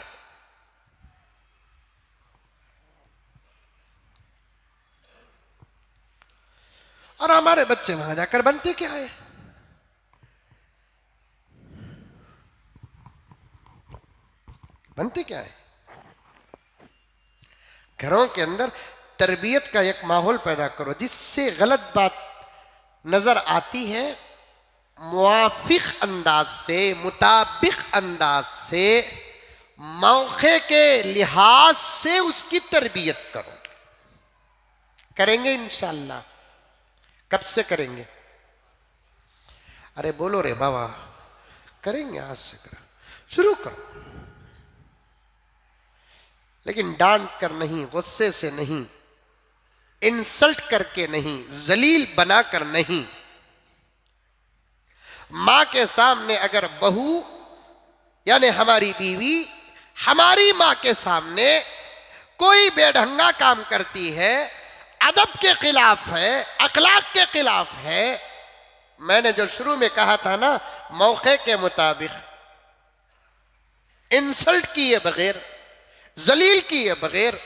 और हमारे बच्चे वहां जाकर बनते क्या है? बनते क्या है? घरों के अंदर तरबियत का एक माहौल पैदा करो, जिससे गलत बात नजर आती है मुआफिक अंदाज से, मुताबिक अंदाज से, मौके के लिहाज से उसकी तरबियत करो। करेंगे इंशाअल्लाह। कब से करेंगे? अरे बोलो रे बाबा, करेंगे, आज से करो, शुरू करो। लेकिन डांट कर नहीं, गुस्से से नहीं, इंसल्ट करके नहीं, जलील बनाकर नहीं। मां के सामने अगर बहू यानी हमारी बीवी हमारी मां के सामने कोई बेढंगा काम करती है, अदब के खिलाफ है, अखलाक के खिलाफ है। मैंने जो शुरू में कहा था ना, मौके के मुताबिक इंसल्ट किए बगैर, जलील किए बगैर,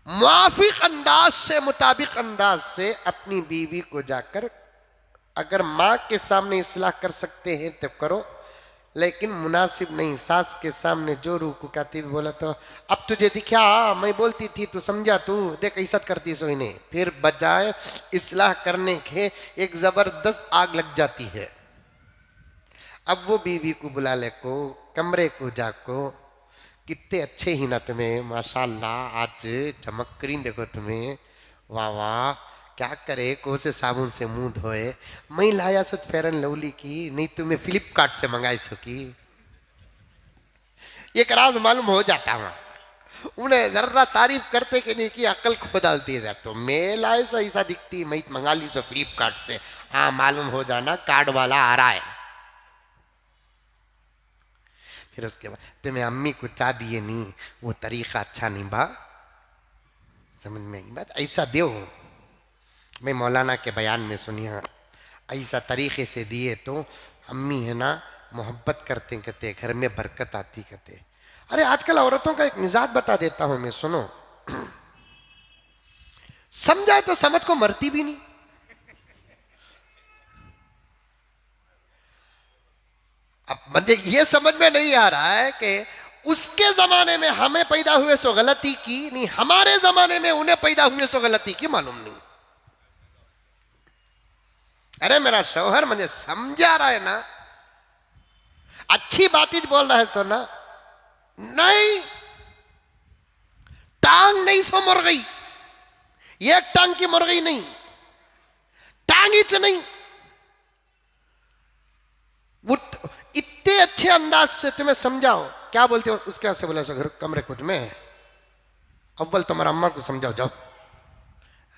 मुआफिक अंदाज से, मुताबिक अंदाज से अपनी बीवी को जाकर, अगर माँ के सामने इस्लाह कर सकते हैं तो करो, लेकिन मुनासिब नहीं। सास के सामने जो रूकू कहती भी बोला तो अब तुझे दिखा, मैं बोलती थी तू समझा, तू देख इज्जत करती सो इन्हें, फिर बजाय इस्लाह करने के एक जबरदस्त आग लग जाती है। अब वो बीवी को बुला ले को, कमरे को जाको, कितने अच्छे ही ना तुम्हें, माशाल्लाह आज चमक करी देखो तुम्हें, वाह वाह, क्या करे, कौन से साबुन से मुंह धोए, मैं लाया सो फेयर एंड लवली की, नहीं तुम्हें फ्लिपकार्ट से मंगाई सो की। ये राज मालूम हो जाता वहां, उन्हें जर्रा तारीफ करते कि नहीं की अकल खो डालती है। तो मैं लाए सो ऐसा दिखती, मैं मंगा ली सो फ्लिपकार्ट से, हाँ मालूम हो जाना कार्ड वाला आ रहा है। फिर उसके बाद तुम्हें अम्मी को चाह दिए नहीं, वो तरीका अच्छा नहीं बा, समझ में आई बात, ऐसा दो। मैं मौलाना के बयान में सुनिया, ऐसा तरीके से दिए तो अम्मी है ना मोहब्बत करते कहते, घर में बरकत आती कहते। अरे आजकल औरतों का एक मिजाज बता देता हूं मैं, सुनो। समझाए तो समझ को मरती भी नहीं। अब मुझे ये समझ में नहीं आ रहा है कि उसके जमाने में हमें पैदा हुए सो गलती की नहीं, हमारे जमाने में उन्हें पैदा हुए सो गलती की मालूम नहीं। अरे मेरा शौहर मुझे समझा रहा है ना, अच्छी बात ही बोल रहा है सो ना, नहीं टांग नहीं सो मुर गई, एक टांग की मुर गई नहीं, टांग च नहीं, वो इतने अच्छे अंदाज से तुम्हें समझाओ, क्या बोलते हो उसके यहाँ से बोला सो घर कमरे कुछ में, अव्वल तुम्हारा अम्मा को समझाओ जाओ।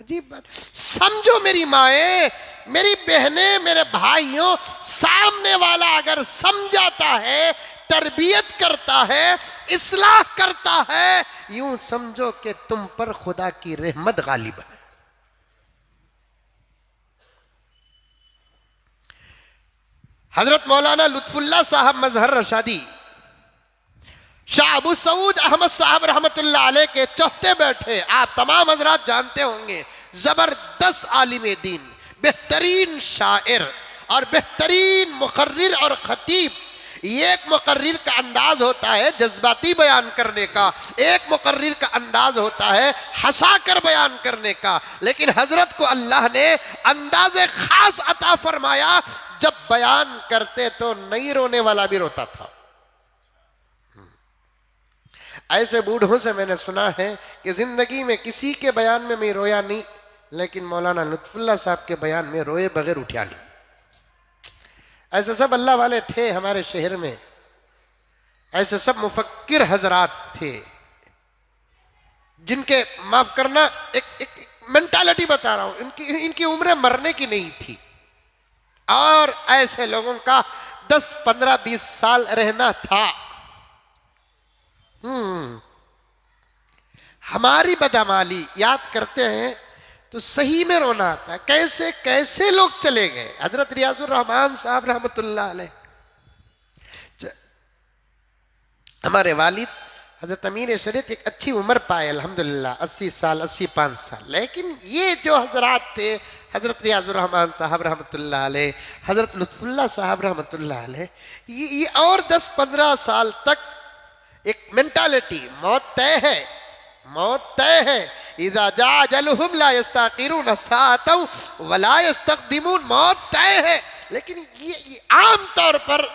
अजीब बात, समझो मेरी माए, मेरी बहनें, मेरे भाइयों, सामने वाला अगर समझाता है, तरबियत करता है, इस्लाह करता है, यूं समझो कि तुम पर खुदा की रहमत गालिब है। हजरत मौलाना लुत्फुल्लाह साहब मजहर रशादी, शाह अबू सऊद अहमद साहब रहमतुल्लाह अलैह के चौथे बैठे, आप तमाम हजरात जानते होंगे, जबरदस्त आलिम दीन, बेहतरीन शायर और बेहतरीन मुकर्रिर और खतीब। एक मुकर्रिर का अंदाज होता है जज्बाती बयान करने का, एक मुकर्रिर का अंदाज होता है हंसा कर बयान करने का, लेकिन हजरत को अल्लाह ने अंदाज़े खास अता फरमाया, जब बयान करते तो नहीं रोने वाला भी रोता था। ऐसे बूढ़ों से मैंने सुना है कि जिंदगी में किसी के बयान में मैं रोया नहीं, लेकिन मौलाना लुत्फुल्लाह साहब के बयान में रोए बगैर उठा नहीं। ऐसे सब अल्लाह वाले थे हमारे शहर में, ऐसे सब मुफक्किर हजरात थे जिनके, माफ करना एक मेंटालिटी बता रहा हूं, इनकी उम्र मरने की नहीं थी, और ऐसे लोगों का 10, 15, 20 साल रहना था। हमारी बदअमाली याद करते हैं तो सही में रोना आता है, कैसे कैसे लोग चले गए। हजरत रियाजुर रहमान साहब रहमतुल्लाह अलैह, हमारे वालिद हजरत अमीर शरीयत एक अच्छी उम्र पाए अल्हम्दुलिल्लाह, 80 साल 85 साल, लेकिन ये जो हजरात थे, हजरत रियाजुर रहमान साहब रहमतुल्लाह अलैह, हजरत लुत्फुल्लाह साहब रहमतुल्लाह अलैह, ये और 10-15 साल तक एक मेंटालिटी, मौत तय है, मौत तय है, इज़ा जा अजलुहुम ला यस्ताखिरून साअतन वला यस्तक़दिमून, मौत तय है। लेकिन ये आम तौर पर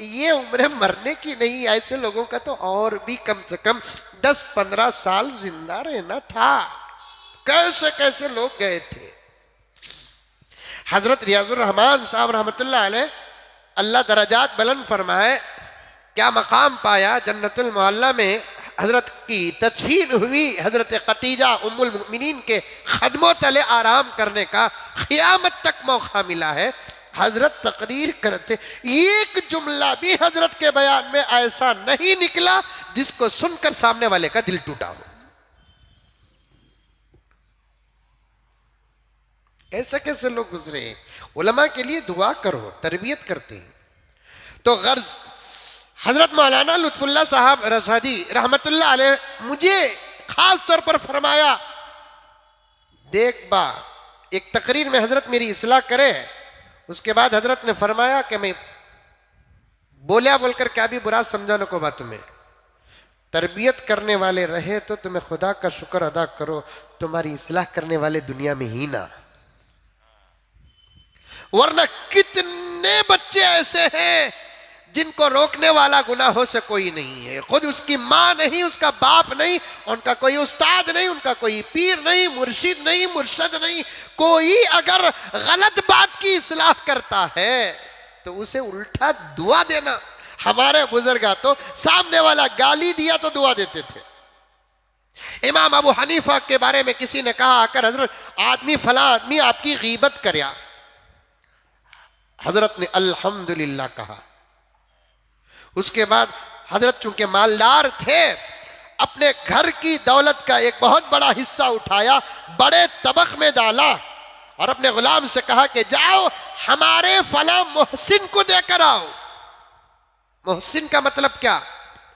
ये उम्र मरने की नहीं, ऐसे लोगों का तो और भी कम से कम 10-15 साल जिंदा रहना था। कैसे कैसे लोग गए थे। हजरत रियाजुर रहमान साहब रहमतुल्लाह अलैह, अल्लाह दरजात बुलंद फरमाए, क्या मकाम पाया जन्नतुल मुअल्ला में। हजरत की तदफीन हुई, हजरत खतीजा उम्मुल मुमिनीन के खदमों तले आराम करने का क़यामत तक मौका मिला है। हजरत तकरीर करते, एक जुमला भी हजरत के बयान में ऐसा नहीं निकला जिसको सुनकर सामने वाले का दिल टूटा हो। ऐसे कैसे लोग गुजरे हैं। उलमा के लिए दुआ करो, तरबियत करते हैं। तो गर्ज हजरत मौलाना लुत्फुल्लाह साहब रसादी रहमतुल्लाह अलैह मुझे खास तौर पर फरमाया, देख बा, एक तकरीर में हजरत मेरी इस्लाह करे। उसके बाद हजरत ने फरमाया कि मैं बोलिया बोलकर क्या भी बुरा समझाने को बात, तुम्हें तरबियत करने वाले रहे तो तुम्हें खुदा का शुक्र अदा करो, तुम्हारी इस्लाह करने वाले दुनिया में ही ना, वरना कितने बच्चे ऐसे हैं जिनको रोकने वाला गुनाहों से कोई नहीं है। खुद उसकी माँ नहीं, उसका बाप नहीं, उनका कोई उस्ताद नहीं, उनका कोई पीर नहीं, मुर्शिद नहीं, मुर्शद नहीं। कोई अगर गलत बात की इस्लाह करता है तो उसे उल्टा दुआ देना। हमारे बुजुर्ग तो सामने वाला गाली दिया तो दुआ देते थे। इमाम अबू हनीफा के बारे में किसी ने कहा आकर, हजरत आदमी फला आदमी आपकी गीबत करया। हजरत ने अल्हम्दुलिल्लाह कहा। उसके बाद हजरत चूंकि मालदार थे, अपने घर की दौलत का एक बहुत बड़ा हिस्सा उठाया, बड़े तबक में डाला और अपने गुलाम से कहा कि जाओ हमारे फला मोहसिन को देकर आओ। मोहसिन का मतलब क्या?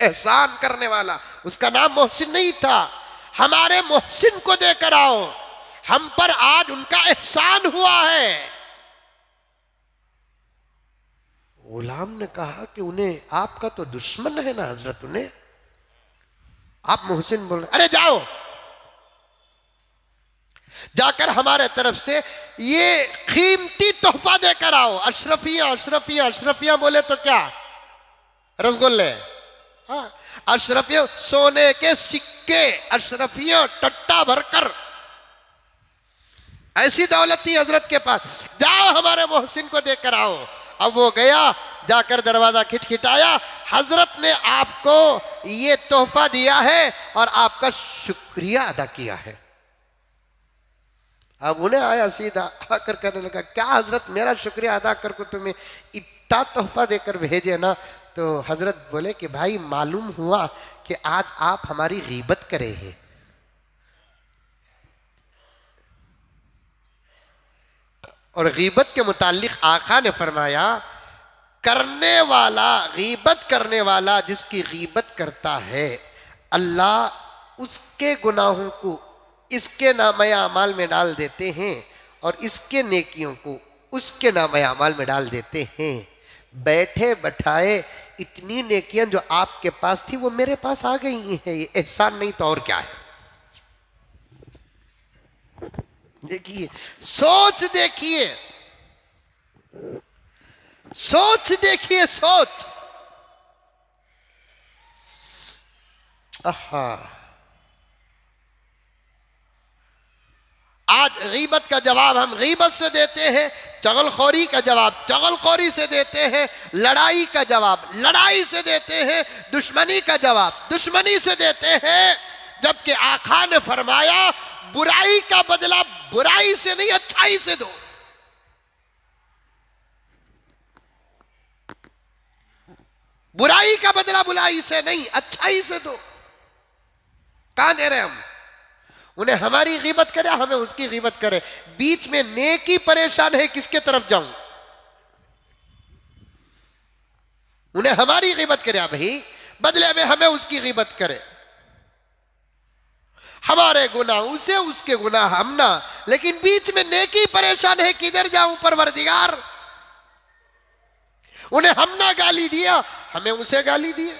एहसान करने वाला। उसका नाम मोहसिन नहीं था। हमारे मोहसिन को देकर आओ, हम पर आज उनका एहसान हुआ है। गुलाम ने कहा कि उन्हें, आपका तो दुश्मन है ना हजरत, उन्हें आप मोहसिन बोल रहे? अरे जाओ, जाकर हमारे तरफ से ये कीमती तोहफा देकर आओ। अशरफियां अशरफियां अशरफियां बोले तो क्या? रसगुल्ले। हाँ, अशरफियां सोने के सिक्के, अशरफियां टट्टा भरकर, ऐसी दौलत थी हजरत के पास। जाओ हमारे मोहसिन को देकर आओ। अब वो गया, जाकर दरवाजा खिटखिटाया। हजरत ने आपको ये तोहफा दिया है और आपका शुक्रिया अदा किया है। अब उन्हें आया, सीधा आकर कहने लगा, क्या हजरत मेरा शुक्रिया अदा कर को तुम्हें इतना तोहफा देकर भेजे ना? तो हजरत बोले कि भाई मालूम हुआ कि आज आप हमारी गीबत करे हैं। और गीबत के मुतालिक आका ने फरमाया, करने वाला, गीबत करने वाला जिसकी गीबत करता है, अल्लाह उसके गुनाहों को इसके नामे अमाल में डाल देते हैं और इसके नेकियों को उसके नामे अमाल में डाल देते हैं। बैठे बैठाए इतनी नेकियां जो आपके पास थी वो मेरे पास आ गई हैं। ये एहसान नहीं तो और क्या है? देखिए, सोच देखिए, सोच देखिए, सोच। आज गीबत का जवाब हम गीबत से देते हैं, चगलखोरी का जवाब चगलखोरी से देते हैं, लड़ाई का जवाब लड़ाई से देते हैं, दुश्मनी का जवाब दुश्मनी से देते हैं। जबकि आका ने फरमाया, बुराई का बदला बुराई से नहीं, अच्छाई से दो। बुराई का बदला बुराई से नहीं, अच्छाई से दो। कहां दे रहे हम? उन्हें हमारी गीबत करे, हमें उसकी गीबत करे, बीच में नेकी परेशान है, किसके तरफ जाऊं? उन्हें हमारी गीबत करे भाई, बदले में हमें उसकी गीबत करे। हमारे गुनाह उसे, उसके गुनाह हम ना, लेकिन बीच में नेकी परेशान है, किधर जाऊं परवरदिगार? उन्हें हम ना गाली दिया, हमें उसे गाली दिया।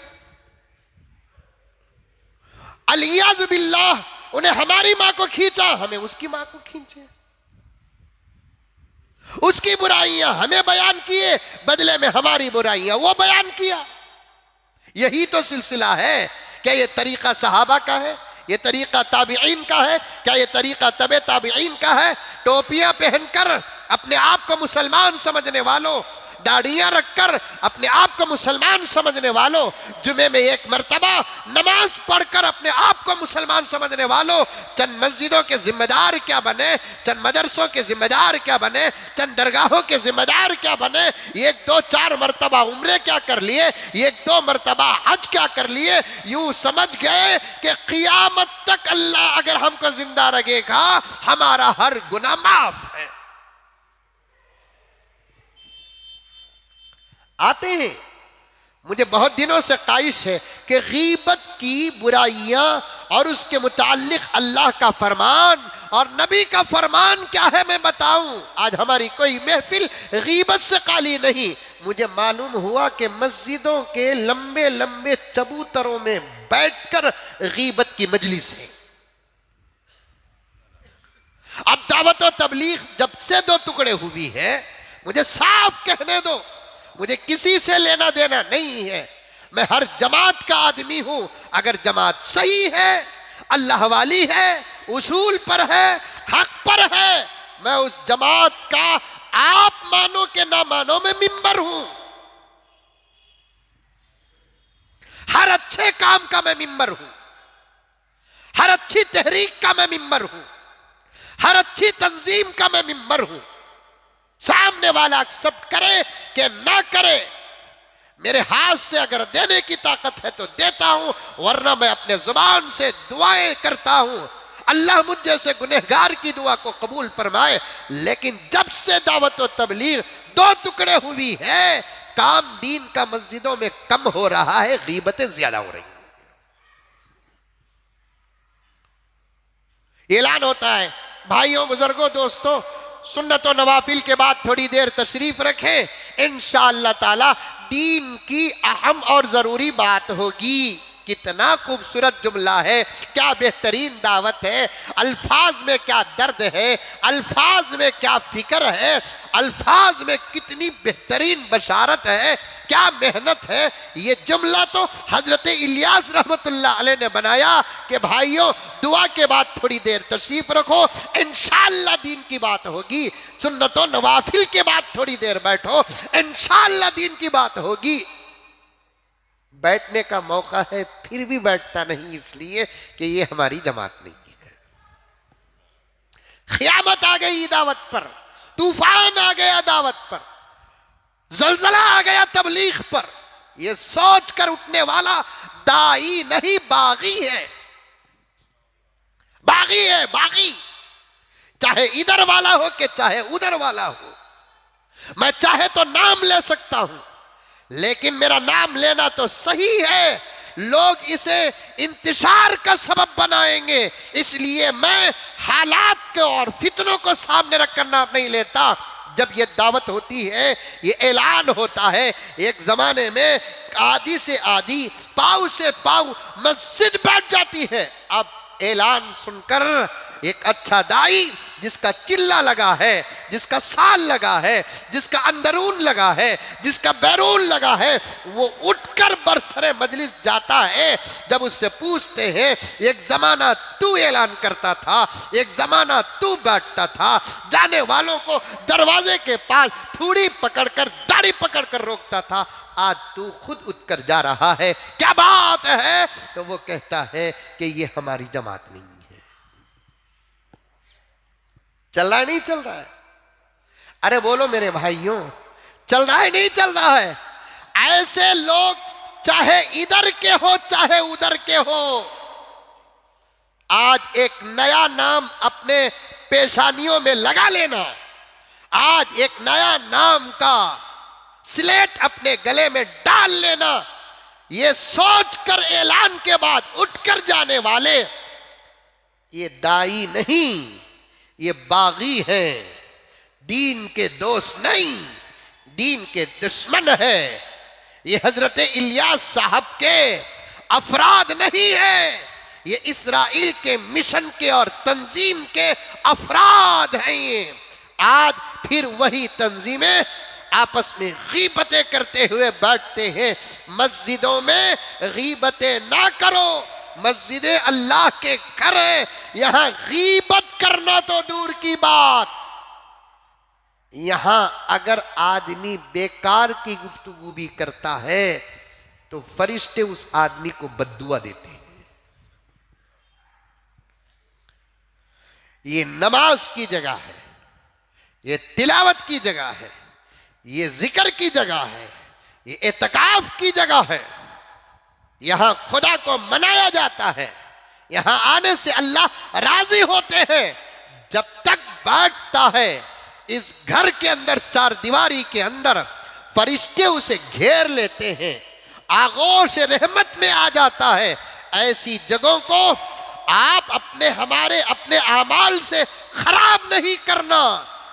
अलियाज़ बिल्लाह, उन्हें हमारी मां को खींचा, हमें उसकी मां को खींचे। उसकी बुराइयां हमें बयान किए, बदले में हमारी बुराइयां वो बयान किया। यही तो सिलसिला है। क्या ये तरीका सहाबा का है? ये तरीका ताबिईन का है? क्या ये तरीका तबे ताबिईन का है? टोपियां पहनकर अपने आप को मुसलमान समझने वालों, दाढ़ियां रखकर अपने आप को मुसलमान समझने वालों, जुमे में एक मर्तबा नमाज पढ़कर अपने आप को मुसलमान समझने वालों, चंद मस्जिदों के जिम्मेदार क्या बने, चंद मदरसों के जिम्मेदार क्या बने, चंद दरगाहों के जिम्मेदार क्या बने, एक दो चार मर्तबा उम्रे क्या कर लिए, एक दो मर्तबा हज क्या कर लिए। यूं समझ गए कि क़ियामत तक अल्लाह अगर हमको जिंदा रखेगा, हमारा हर गुनाह माफ है। आते हैं। मुझे बहुत दिनों से ख्वाहिश है कि गीबत की बुराइयां और उसके मुताल्लिक अल्लाह का फरमान और नबी का फरमान क्या है मैं बताऊं। आज हमारी कोई महफिल गीबत से खाली नहीं। मुझे मालूम हुआ कि मस्जिदों के लंबे लंबे चबूतरों में बैठकर गीबत की मजलिस है। अब दावत और तबलीग जब से दो टुकड़े हुई है, मुझे साफ कहने दो, मुझे किसी से लेना देना नहीं है। मैं हर जमात का आदमी हूं। अगर जमात सही है, अल्लाह वाली है, उसूल पर है, हक पर है, मैं उस जमात का आप मानो के ना मानो मैं मिंबर हूं। हर अच्छे काम का मैं मिंबर हूं, हर अच्छी तहरीक का मैं मिंबर हूं, हर अच्छी तंजीम का मैं मिंबर हूं। सामने वाला एक्सेप्ट करे कि ना करे, मेरे हाथ से अगर देने की ताकत है तो देता हूं, वरना मैं अपने जुबान से दुआएं करता हूं। अल्लाह मुझ जैसे गुनहगार की दुआ को कबूल फरमाए। लेकिन जब से दावत और तबलीग दो टुकड़े हुई है, काम दीन का मस्जिदों में कम हो रहा है, गीबतें ज्यादा हो रही हैं। ऐलान होता है, भाइयों बुजुर्गों दोस्तों, सुन्नत और नवाफिल के बाद थोड़ी देर तशरीफ रखें। इंशाअल्लाह ताला दीन की अहम और जरूरी बात होगी। कितना खूबसूरत जुमला है, क्या बेहतरीन दावत है। अल्फाज में क्या दर्द है, अल्फाज में क्या फिक्र है, अल्फाज में कितनी बेहतरीन बशारत है, क्या मेहनत है। ये जुमला तो हजरत इलियास रहमतुल्लाह अलैह ने बनाया कि भाइयों दुआ के बाद थोड़ी देर तशरीफ रखो, इंशाअल्लाह दीन की बात होगी। सुन्नतों नवाफिल के बाद थोड़ी देर बैठो, इंशाअल्लाह दीन की बात होगी। बैठने का मौका है, फिर भी बैठता नहीं, इसलिए कि ये हमारी जमात नहीं है। क़यामत आ गई दावत पर, तूफान आ गया दावत पर, जलजला आ गया तबलीग पर। ये सोच कर उठने वाला दाई नहीं बागी है, बागी है, बागी। चाहे इधर वाला हो कि चाहे उधर वाला हो, मैं चाहे तो नाम ले सकता हूं, लेकिन मेरा नाम लेना तो सही है, लोग इसे इंतशार का सबब बनाएंगे, इसलिए मैं हालात को और फितनों को सामने रखकर नाम नहीं लेता। जब ये दावत होती है, ये ऐलान होता है, एक जमाने में आदि से आदि, पाव से पाव मस्जिद बैठ जाती है। अब ऐलान सुनकर एक अच्छा दाई जिसका चिल्ला लगा है, जिसका साल लगा है, जिसका अंदरून लगा है, जिसका बैरून लगा है, वो उठकर बरसरे मजलिस जाता है। जब उससे पूछते हैं, एक जमाना तू ऐलान करता था, एक जमाना तू बैठता था, जाने वालों को दरवाजे के पास ठूड़ी पकड़कर दाढ़ी पकड़कर रोकता था, आज तू खुद उठकर जा रहा है, क्या बात है? तो वो कहता है कि ये हमारी जमात नहीं है। चल रहा है नहीं चल रहा है? अरे बोलो मेरे भाइयों, चल रहा है नहीं चल रहा है? ऐसे लोग चाहे इधर के हो चाहे उधर के हो, आज एक नया नाम अपने पेशानियों में लगा लेना, आज एक नया नाम का स्लेट अपने गले में डाल लेना, ये सोचकर ऐलान के बाद उठकर जाने वाले ये दाई नहीं, ये बागी हैं, दीन के दोस्त नहीं, दीन के दुश्मन है। ये हजरत इलियास साहब के अफराद नहीं है, ये इसराइल के मिशन के और तंजीम के अफराद हैं। ये आज फिर वही तंजीमें आपस में गीबतें करते हुए बैठते हैं। मस्जिदों में गीबतें ना करो, मस्जिद अल्लाह के करें। यहां गीबत करना तो दूर की बात, यहां अगर आदमी बेकार की गुफ्तगू भी करता है तो फरिश्ते उस आदमी को बद्दुआ देते हैं। ये नमाज की जगह है, ये तिलावत की जगह है, ये जिक्र की जगह है, ये एतकाफ की जगह है। यहां खुदा को मनाया जाता है, यहां आने से अल्लाह राजी होते हैं। जब तक बैठता है इस घर के अंदर, चार दीवारी के अंदर, फरिश्ते उसे घेर लेते हैं, आगोश रहमत में आ जाता है। ऐसी जगहों को आप अपने आमाल से खराब नहीं करना।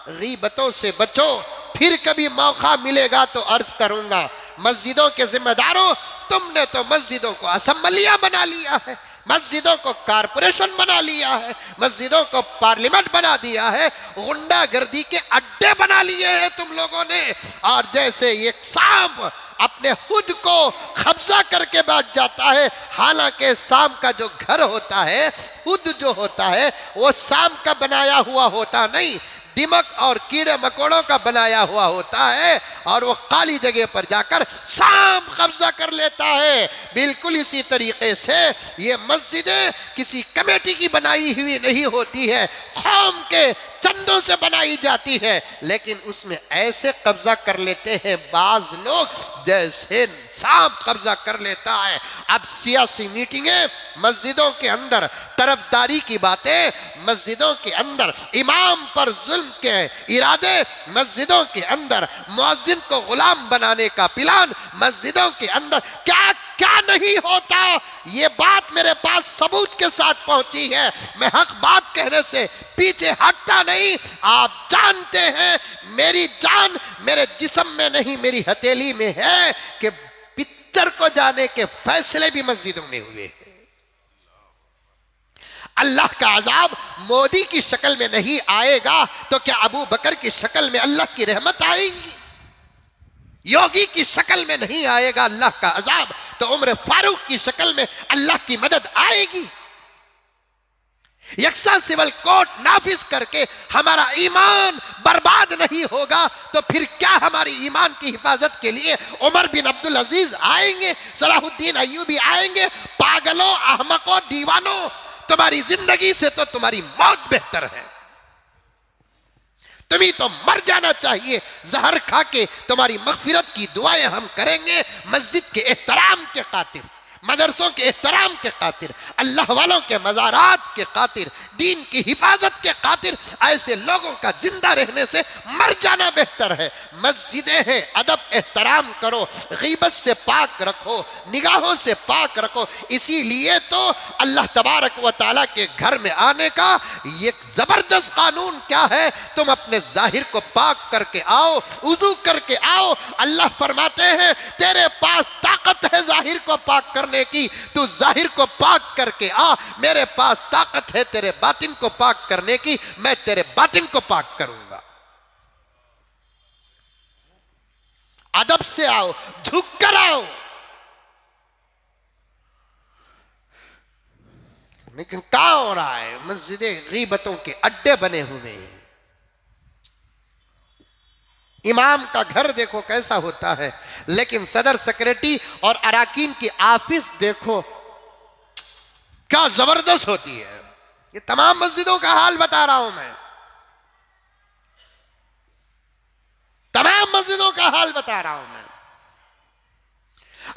गीबतों से बचो। फिर कभी मौका मिलेगा तो अर्ज करूंगा, मस्जिदों के जिम्मेदारों, तुमने तो मस्जिदों को असेंबलियां बना लिया है, मस्जिदों को कारपोरेशन बना लिया है, मस्जिदों को पार्लियामेंट बना दिया है, गुंडागर्दी के अड्डे बना लिए हैं तुम लोगों ने। और जैसे एक सांप अपने खुद को कब्जा करके बैठ जाता है, हालांकि सांप का जो घर होता है, खुद जो होता है, वो सांप का बनाया हुआ होता नहीं, दिमक और कीड़े मकोड़ों का बनाया हुआ होता है, और वो खाली जगह पर जाकर सांप कब्जा कर लेता है। बिल्कुल इसी तरीके से ये मस्जिदें किसी कमेटी की बनाई हुई नहीं होती है, कौम के चंदों से बनाई जाती है, लेकिन उसमें ऐसे कब्जा कर लेते हैं बाज लोग जैसे सांप कब्जा कर लेता है। अब सियासी मीटिंगें मस्जिदों के अंदर, तरफदारी की बातें मस्जिदों के अंदर, इमाम पर जुल्म के इरादे मस्जिदों के अंदर, मुअज्जिन को गुलाम बनाने का प्लान मस्जिदों के अंदर, क्या क्या नहीं होता। ये बात मेरे पास सबूत के साथ पहुंची है। मैं हक बात कहने से पीछे हटता नहीं। आप जानते हैं मेरी जान मेरे जिस्म में नहीं, मेरी हथेली में है, कि पिक्चर को जाने के फैसले भी मस्जिदों में हुए हैं। अल्लाह का अजाब मोदी की शक्ल में नहीं आएगा तो क्या अबू बकर की शक्ल में अल्लाह की रहमत आएगी? योगी की शक्ल में नहीं आएगा अल्लाह का अजाब तो उमर फारूक की शक्ल में अल्लाह की मदद आएगी। यकसा सिविल कोड नाफिज करके हमारा ईमान बर्बाद नहीं होगा तो फिर क्या हमारी ईमान की हिफाजत के लिए उमर बिन अब्दुल अजीज आएंगे, सलाहुद्दीन अय्यूबी आएंगे? पागलों, अहमकों, दीवानों, तुम्हारी जिंदगी से तो तुम्हारी मौत बेहतर है। तुम्हें तो मर जाना चाहिए जहर खा के। तुम्हारी मगफिरत की दुआएं हम करेंगे मस्जिद के एहतराम के खातिर, मदरसों के एहतराम के खातिर, अल्लाह वालों के मज़ारात के खातिर, दीन की हिफाजत के खातिर। ऐसे लोगों का जिंदा रहने से मर जाना बेहतर है। मस्जिदें हैं, अदब एहतराम करो, गीबत से पाक रखो, निगाहों से पाक रखो। इसीलिए तो अल्लाह तबारक व तआला के घर में आने का एक जबरदस्त कानून क्या है, तुम अपने जाहिर को पाक करके आओ, वुजू करके आओ। अल्लाह फरमाते हैं तेरे पास ताकत है जाहिर को पाक करने की, तू जाहिर को पाक करके आ। मेरे पास ताकत है तेरे बातिन को पाक करने की, मैं तेरे बातिन को पाक करूंगा। अदब से आओ, झुक कर आओ। लेकिन क्या हो रहा है, मस्जिदें गीबतों के अड्डे बने हुए हैं। इमाम का घर देखो कैसा होता है, लेकिन सदर सेक्रेटरी और अराकीन की ऑफिस देखो क्या जबरदस्त होती है। ये तमाम मस्जिदों का हाल बता रहा हूं मैं, तमाम मस्जिदों का हाल बता रहा हूं मैं।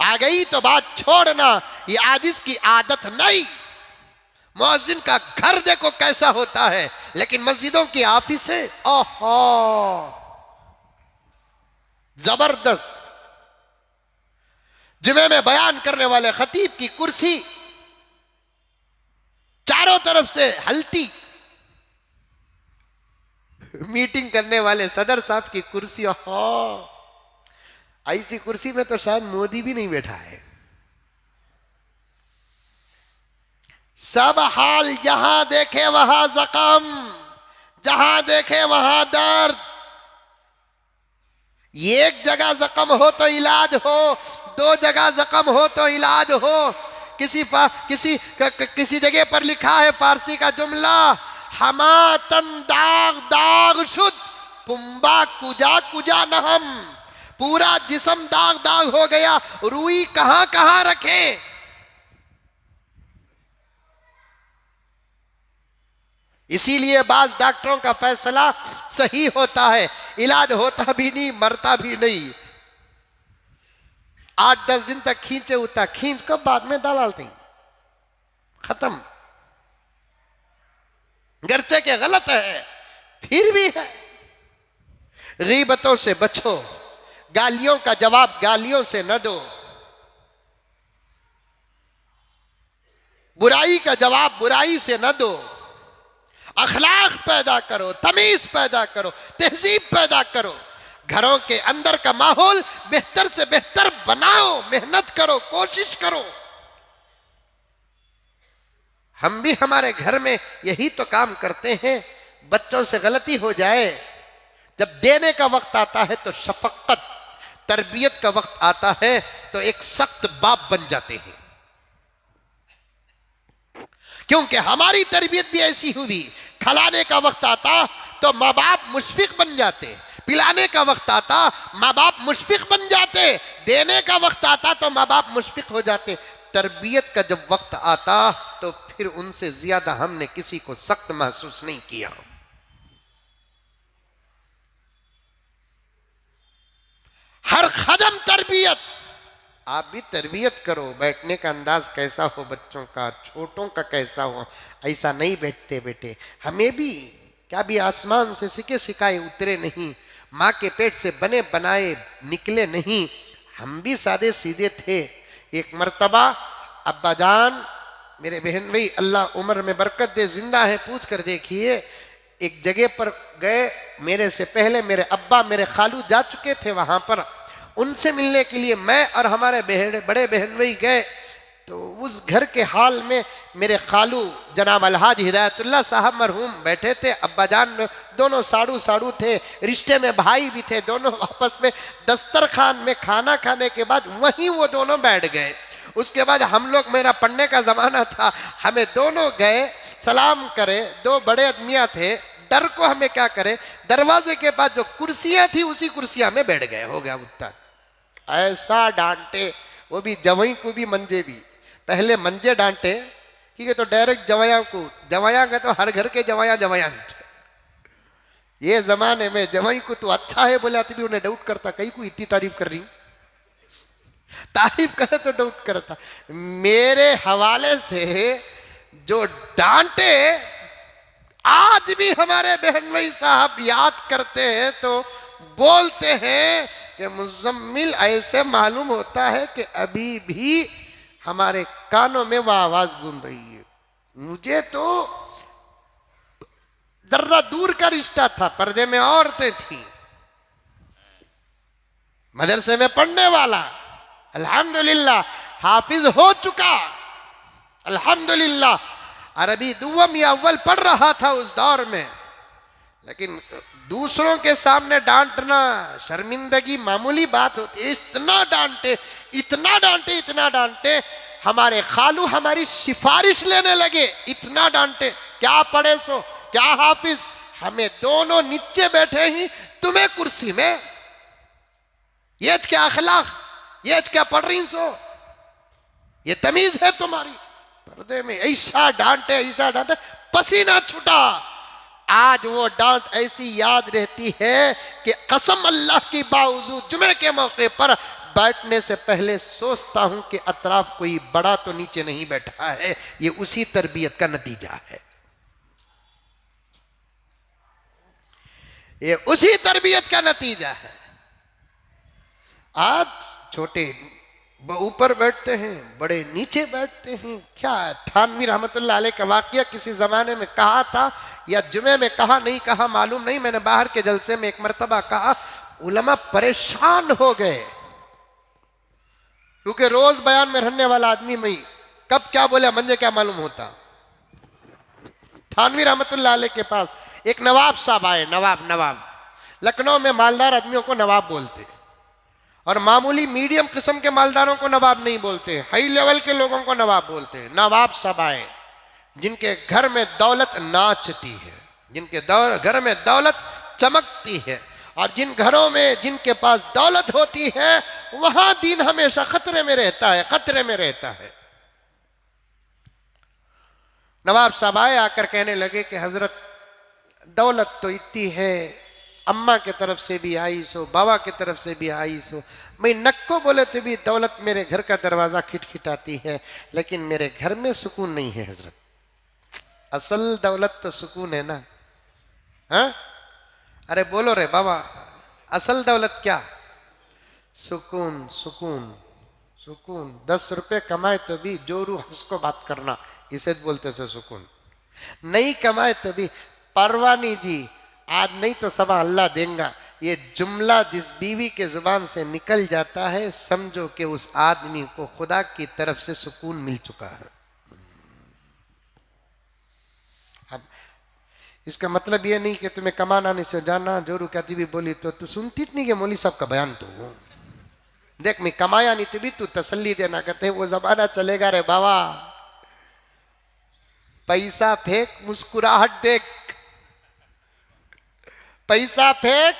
आ गई तो बात छोड़ना, ये आजिज की आदत नहीं। मुअज्जिन का घर देखो कैसा होता है, लेकिन मस्जिदों की ऑफिस है, ओहो जबरदस्त। जुमे में बयान करने वाले खतीब की कुर्सी चारों तरफ से हलती, मीटिंग करने वाले सदर साहब की कुर्सी, ऐसी कुर्सी में तो शायद मोदी भी नहीं बैठा है। सब हाल जहां देखे वहां जख्म, जहां देखे वहां दर्द। एक जगह जख्म हो तो इलाज हो, दो जगह जख्म हो तो इलाज हो। किसी जगह पर लिखा है फारसी का जुमला, हमा तन दाग दाग शुद्ध, पुम्बा कुजा कुजा नहम। पूरा जिस्म दाग दाग हो गया, रुई कहां कहां रखे। इसीलिए बाज डॉक्टरों का फैसला सही होता है, इलाज होता भी नहीं, मरता भी नहीं। 8-10 दिन तक खींचे उठता, खींच कर बाद में डालते, खत्म। गर्चे के गलत है, फिर भी है। गीबतों से बचो, गालियों का जवाब गालियों से न दो, बुराई का जवाब बुराई से न दो। अखलाक पैदा करो, तमीज पैदा करो, तहजीब पैदा करो। घरों के अंदर का माहौल बेहतर से बेहतर बनाओ, मेहनत करो, कोशिश करो। हम भी हमारे घर में यही तो काम करते हैं। बच्चों से गलती हो जाए, जब देने का वक्त आता है तो शफकत, तरबियत का वक्त आता है तो एक सख्त बाप बन जाते हैं। क्योंकि हमारी तरबियत भी ऐसी हुई। खिलाने का वक्त आता तो माँ बाप मुशफिक बन जाते, पिलाने का वक्त आता माँ बाप मुशफिक बन जाते, देने का वक्त आता तो माँ बाप मुशफिक हो जाते। तरबियत का जब वक्त आता तो फिर उनसे ज्यादा हमने किसी को सख्त महसूस नहीं किया। हर कदम तरबियत। आप भी तरबियत करो, बैठने का अंदाज कैसा हो बच्चों का, छोटों का कैसा हो। ऐसा नहीं बैठते बेटे, हमें भी क्या भी आसमान से सिके सिकाए उतरे नहीं, माँ के पेट से बने बनाए निकले नहीं। हम भी सादे सीधे थे। एक मर्तबा अब्बा जान, मेरे बहन भाई अल्लाह उम्र में बरकत दे, जिंदा है, पूछ कर देखिए। एक जगह पर गए, मेरे से पहले मेरे अब्बा मेरे खालू जा चुके थे वहां पर। उनसे मिलने के लिए मैं और हमारे बड़े बहन भाई गए तो उस घर के हाल में मेरे खालू जनाब अलहाज हिदायतुल्लाह साहब मरहूम बैठे थे। अब्बा जान दोनों साड़ू साड़ू थे, रिश्ते में भाई भी थे। दोनों आपस में दस्तरखान में खाना खाने के बाद वहीं वो दोनों बैठ गए। उसके बाद हम लोग, मेरा पढ़ने का ज़माना था, हमें दोनों गए, सलाम करे। दो बड़े आदमियाँ थे, डर को हमें क्या करे, दरवाजे के पास जो कुर्सियाँ थी उसी कुर्सियाँ में बैठ गए। हो गया उत्तर। ऐसा डांटे, वो भी जवाई को भी मंजे भी। पहले मंजे डांटे, ठीक है, तो डायरेक्ट जवाया को, जवाया का तो हर घर के जवाया जवाया। ये जमाने में जवाई को तो अच्छा है बोला तो भी उन्हें डाउट करता, कहीं को इतनी तारीफ कर रही हूं, तारीफ करे तो डाउट करता। मेरे हवाले से जो डांटे आज भी हमारे बहन भाई साहब याद करते हैं तो बोलते हैं कि मुज़म्मिल, ऐसे मालूम होता है कि अभी भी हमारे कानों में वह आवाज गूंज रही है। मुझे तो जर्रा दूर का रिश्ता था, पर्दे में औरतें थी, मदरसे में पढ़ने वाला, अल्हम्दुलिल्लाह हाफिज हो चुका, अल्हम्दुलिल्लाह अरबी दुवम या अव्वल पढ़ रहा था उस दौर में। लेकिन दूसरों के सामने डांटना शर्मिंदगी मामूली बात होती है। इतना डांटे, इतना डांटे, इतना डांटे, हमारे खालू हमारी सिफारिश लेने लगे। इतना डांटे, क्या पढ़े सो, क्या हाफिज, हमें दोनों नीचे बैठे ही, तुम्हें कुर्सी में, ये क्या अखलाक, ये क्या पढ़ रही सो, ये तमीज है तुम्हारी। पर्दे में ऐसा डांटे, ऐसा डांटे, पसीना छूटा। आज वो डांट ऐसी याद रहती है कि कसम अल्लाह की, बावजूद जुमे के मौके पर बैठने से पहले सोचता हूं कि अतराफ कोई बड़ा तो नीचे नहीं बैठा है। ये उसी तरबियत का नतीजा है, ये उसी तरबियत का नतीजा है। आज छोटे ऊपर बैठते हैं, बड़े नीचे बैठते हैं। क्या थानवी रहमतुल्लाह अलैह का वाकया किसी जमाने में कहा था या जुमे में कहा, नहीं कहा मालूम नहीं, मैंने बाहर के जलसे में एक मर्तबा कहा। उलमा परेशान हो गए क्योंकि रोज बयान में रहने वाला आदमी मैं कब क्या बोले मुझे क्या मालूम होता। थानवी रहमतुल्लाह अलैह के पास एक नवाब साहब आए। नवाब लखनऊ में मालदार आदमियों को नवाब बोलते और मामूली मीडियम किस्म के मालदारों को नवाब नहीं बोलते, हाई लेवल के लोगों को नवाब बोलते हैं। नवाब साहब आए जिनके घर में दौलत नाचती है, जिनके घर में दौलत चमकती है, और जिन घरों में जिनके पास दौलत होती है वहां दीन हमेशा खतरे में रहता है, खतरे में रहता है। नवाब साहब आए, आकर कहने लगे कि हजरत दौलत तो इतनी है, अम्मा के तरफ से भी आई सो, बाबा की तरफ से भी आई सो, मैं नक्को बोले तो भी दौलत मेरे घर का दरवाजा खिटखिटाती है, लेकिन मेरे घर में सुकून नहीं है हजरत। असल दौलत तो सुकून है ना। हाँ, अरे बोलो रे बाबा, असल दौलत क्या? सुकून सुकून सुकून। 10 रुपए कमाए तो भी जोरू हंस को बात करना, इसे बोलते से सुकून। नहीं कमाए तो भी परवाह नहीं जी, आज नहीं तो सबा अल्लाह देगा, ये जुमला जिस बीवी के जुबान से निकल जाता है, समझो कि उस आदमी को खुदा की तरफ से सुकून मिल चुका है। अब इसका मतलब ये नहीं कि तुम्हें कमाना नहीं से जाना। जोरू कहती भी बोली तो तू सुनती नहीं कि मौली साहब का बयान तो देख, मैं कमाया नहीं तो भी तू तसल्ली देना। कहते वो जमाना चलेगा रे बाबा, पैसा फेंक मुस्कुराहट देख, पैसा फेंक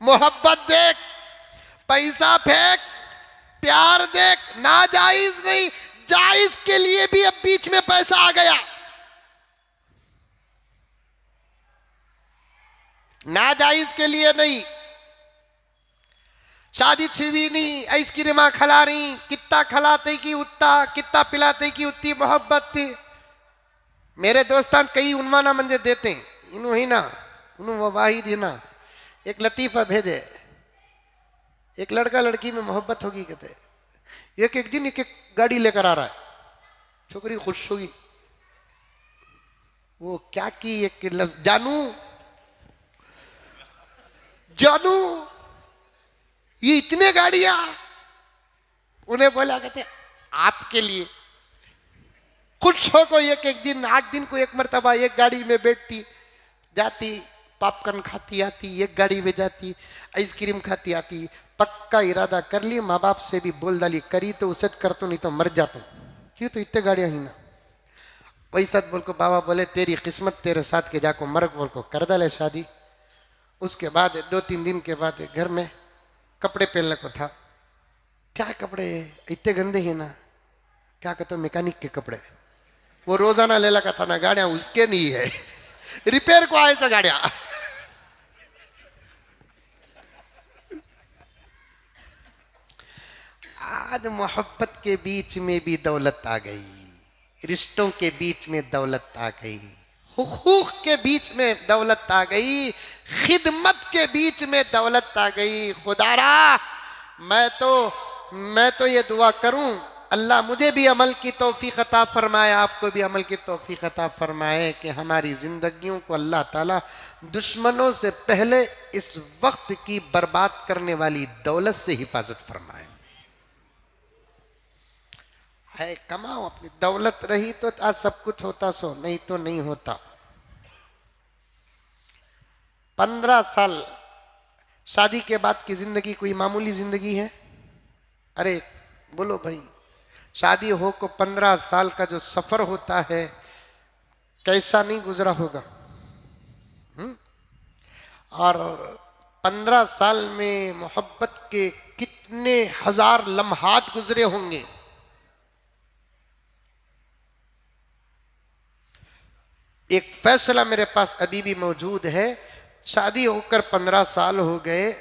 मोहब्बत देख, पैसा फेंक प्यार देख। नाजायज नहीं, जायज के लिए भी अब बीच में पैसा आ गया। नाजायज के लिए नहीं, शादी छिवी नहीं, आइसक्रीमा खिला रही, कितना खिलाते की उतना, कितना पिलाते की उतनी मोहब्बत थी। मेरे दोस्तान कई उन्माना मंजे देते हैं, इन्हों ही ना उन्हों वो वाहिद ही ना। एक लतीफा भेजे, एक लड़का लड़की में मोहब्बत होगी, कहते एक दिन एक गाड़ी लेकर आ रहा है, छोकरी खुश होगी। वो क्या की एक लफ्ज, जानू जानू ये इतने गाड़ियां। उन्हें बोला, कहते आपके लिए खुश हो को एक दिन 8 दिन को एक मर्तबा एक गाड़ी में बैठती जाती, पॉपकॉर्न खाती आती, एक गाड़ी में जाती, आइसक्रीम खाती आती। पक्का इरादा कर ली, माँ बाप से भी बोल डाली, करी तो उसे कर तो, नहीं तो मर जाता हूँ। क्यों, तो इतने गाड़ियां ही ना। पैसा बोल को बाबा बोले तेरी किस्मत तेरे साथ के जाको मर्ग बोल को कर डाले शादी। उसके बाद 2-3 दिन के बाद घर में कपड़े पहनने को था। क्या कपड़े इतने गंदे ही ना, क्या कहते मैकेनिक के कपड़े। वो रोजाना ले लगा था ना, गाड़ियां उसके नहीं है, रिपेयर को आए सा गाड़ियां। आज मोहब्बत के बीच में भी दौलत आ गई, रिश्तों के बीच में दौलत आ गई, हुकूक के बीच में दौलत आ गई, खिदमत के बीच में दौलत आ गई। खुदारा मैं तो ये दुआ करूं, अल्लाह मुझे भी अमल की तौफीक अता फरमाए, आपको भी अमल की तौफीक अता फरमाए कि हमारी जिंदगियों को अल्लाह ताला दुश्मनों से पहले इस वक्त की बर्बाद करने वाली दौलत से हिफाजत फरमाए। है कमाओ अपनी दौलत, रही तो आज सब कुछ होता, सो नहीं तो नहीं होता। 15 साल शादी के बाद की जिंदगी कोई मामूली जिंदगी है? अरे बोलो भाई, शादी हो को 15 साल का जो सफर होता है कैसा नहीं गुजरा होगा। और 15 साल में मोहब्बत के कितने हजार लम्हात गुजरे होंगे। एक फैसला मेरे पास अभी भी मौजूद है, शादी होकर 15 साल हो गए,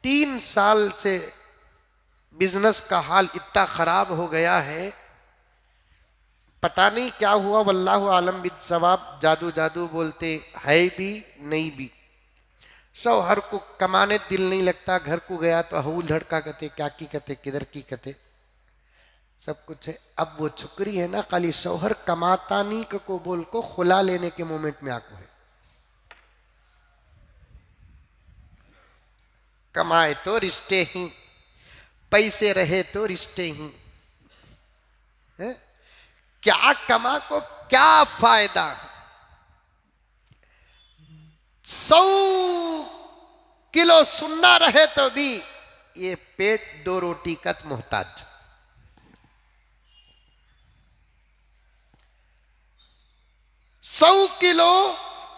3 साल से बिजनेस का हाल इतना खराब हो गया है, पता नहीं क्या हुआ, वल्लाहु आलम बिद सवाब। जादू जादू बोलते है भी नहीं भी, शौहर को कमाने दिल नहीं लगता, घर को गया तो हूल झड़का कहते, क्या की कहते, किधर की कहते, सब कुछ है। अब वो छुकरी है ना, खाली शौहर कमाता नहीं को बोल को खुला लेने के मोमेंट में आको है। कमाए तो रिश्ते ही, पैसे रहे तो रिश्ते ही है? क्या कमा को क्या फायदा। 100 किलो सुन्ना रहे तो भी ये पेट 2 रोटी का मोहताज। 100 किलो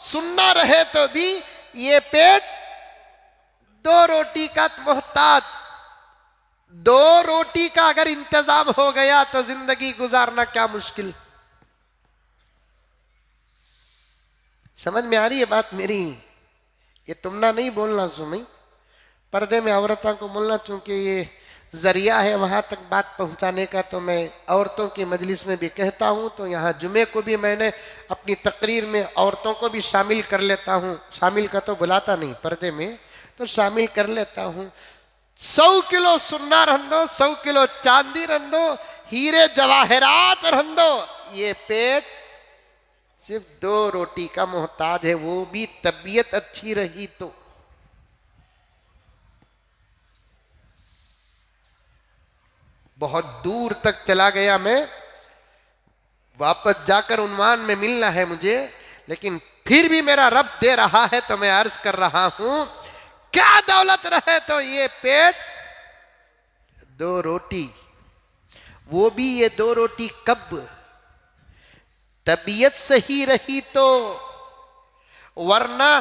सुन्ना रहे तो भी ये पेट 2 रोटी का मोहताज। 2 रोटी का अगर इंतजाम हो गया तो जिंदगी गुजारना क्या मुश्किल। समझ में आ रही है बात मेरी? ये तुमना नहीं बोलना सुमी, पर्दे में औरतों को बोलना, चूंकि ये जरिया है वहां तक बात पहुंचाने का। तो मैं औरतों की मजलिस में भी कहता हूं, तो यहाँ जुमे को भी मैंने अपनी तकरीर में औरतों को भी शामिल कर लेता हूं। शामिल का तो बुलाता नहीं पर्दे में, तो शामिल कर लेता हूं। 100 किलो सुन्ना रन दो, 100 किलो चांदी रन दो, हीरे जवाहरात रन दो, ये पेट सिर्फ 2 रोटी का मोहताज है, वो भी तबीयत अच्छी रही तो। बहुत दूर तक चला गया मैं, वापस जाकर उन्वान में मिलना है मुझे, लेकिन फिर भी मेरा रब दे रहा है तो मैं अर्ज कर रहा हूं, क्या दौलत रहे तो ये पेट 2 रोटी, वो भी ये 2 रोटी कब, तबीयत सही रही तो, वरना